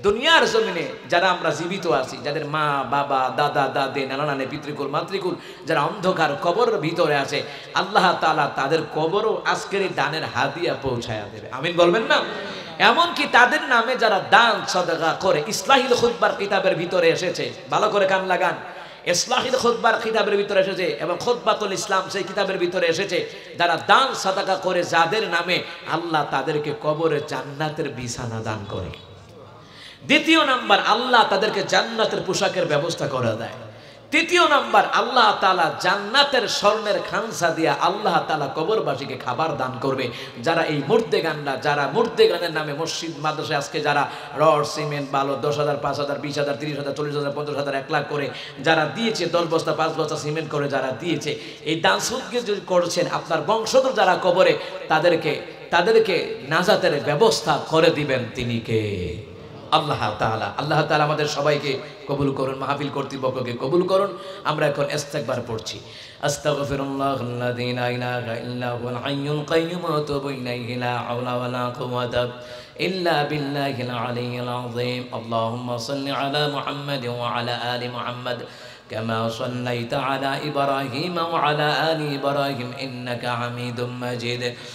দুনিয়ার জমিনে যারা আমরা জীবিত আছি, যাদের মা বাবা দাদা দাদি নানা নানি পিতৃকুল মাতৃকুল যারা অন্ধকার কবরের ভিতরে আছে, আল্লাহ তাআলা তাদের কবরও আজকের এই দানের হাদিয়া পৌঁছায়া দেবে। আমিন বলবেন না? এমনকি তাদের নামে যারা দান সাদাকা করে, ইসলাহিল খুতবার কিতাবের ভিতরে এসেছে, ভালো করে কান লাগান। ইসলাহিল খুতবার কিতাবের ভিতরে এসেছে এবং খুতবাতুল ইসলাম সেই কিতাবের ভিতরে এসেছে, যারা দান সাদাকা করে যাদের নামে, আল্লাহ তাদেরকে কবরে জান্নাতের বিছানা দান করে। দ্বিতীয় নাম্বার, আল্লাহ তাদেরকে জান্নাতের পোশাকের ব্যবস্থা করে দেয়। তৃতীয় নাম্বার, আল্লাহ তাআলা জান্নাতের স্বর্ণের খানসা দিয়া আল্লাহ তাআলা কবরবাসীকে খাবার দান করবে। যারা এই মুর্দেগানরা, যারা মুর্দেগানের নামে মসজিদ মাদ্রাসায় আজকে যারা রড সিমেন্ট বালু 10,000 5,000 20,000 30,000 40,000 50,000 1 লাখ করে যারা দিয়েছে, 10 বস্তা 5 বস্তা সিমেন্ট করে যারা দিয়েছে, এই দান সুদকে যদি করছেন, আপনার বংশধর যারা কবরে, তাদেরকে নাজাতের ব্যবস্থা করে দিবেন তিনি কে? আল্লাহ তাআলা। আল্লাহ তাআলা আমাদের সবাইকে কবুল করুন, মাহফিল কর্তৃপক্ষকে কবুল করুন। আমরা এখন ইস্তেগফার পড়ছি। আস্তাগফিরুল্লাহাল্লাযী লা ইলাহা ইল্লা হুয়াল হাইয়ুল কাইয়্যুম ওয়া আতুবু ইলাইহি লা হাওলা ওয়া লা কুওয়াতা ইল্লা বিল্লাহিল আলিয়্যিল আযীম। আল্লাহুম্মা সাল্লি আলা মুহাম্মাদ ওয়া আলা আলি মুহাম্মাদ কামা সাল্লাইতা আলা ইব্রাহিম ওয়া আলা আলি ইব্রাহিম ইন্নাকা হামিদুম মাজিদ।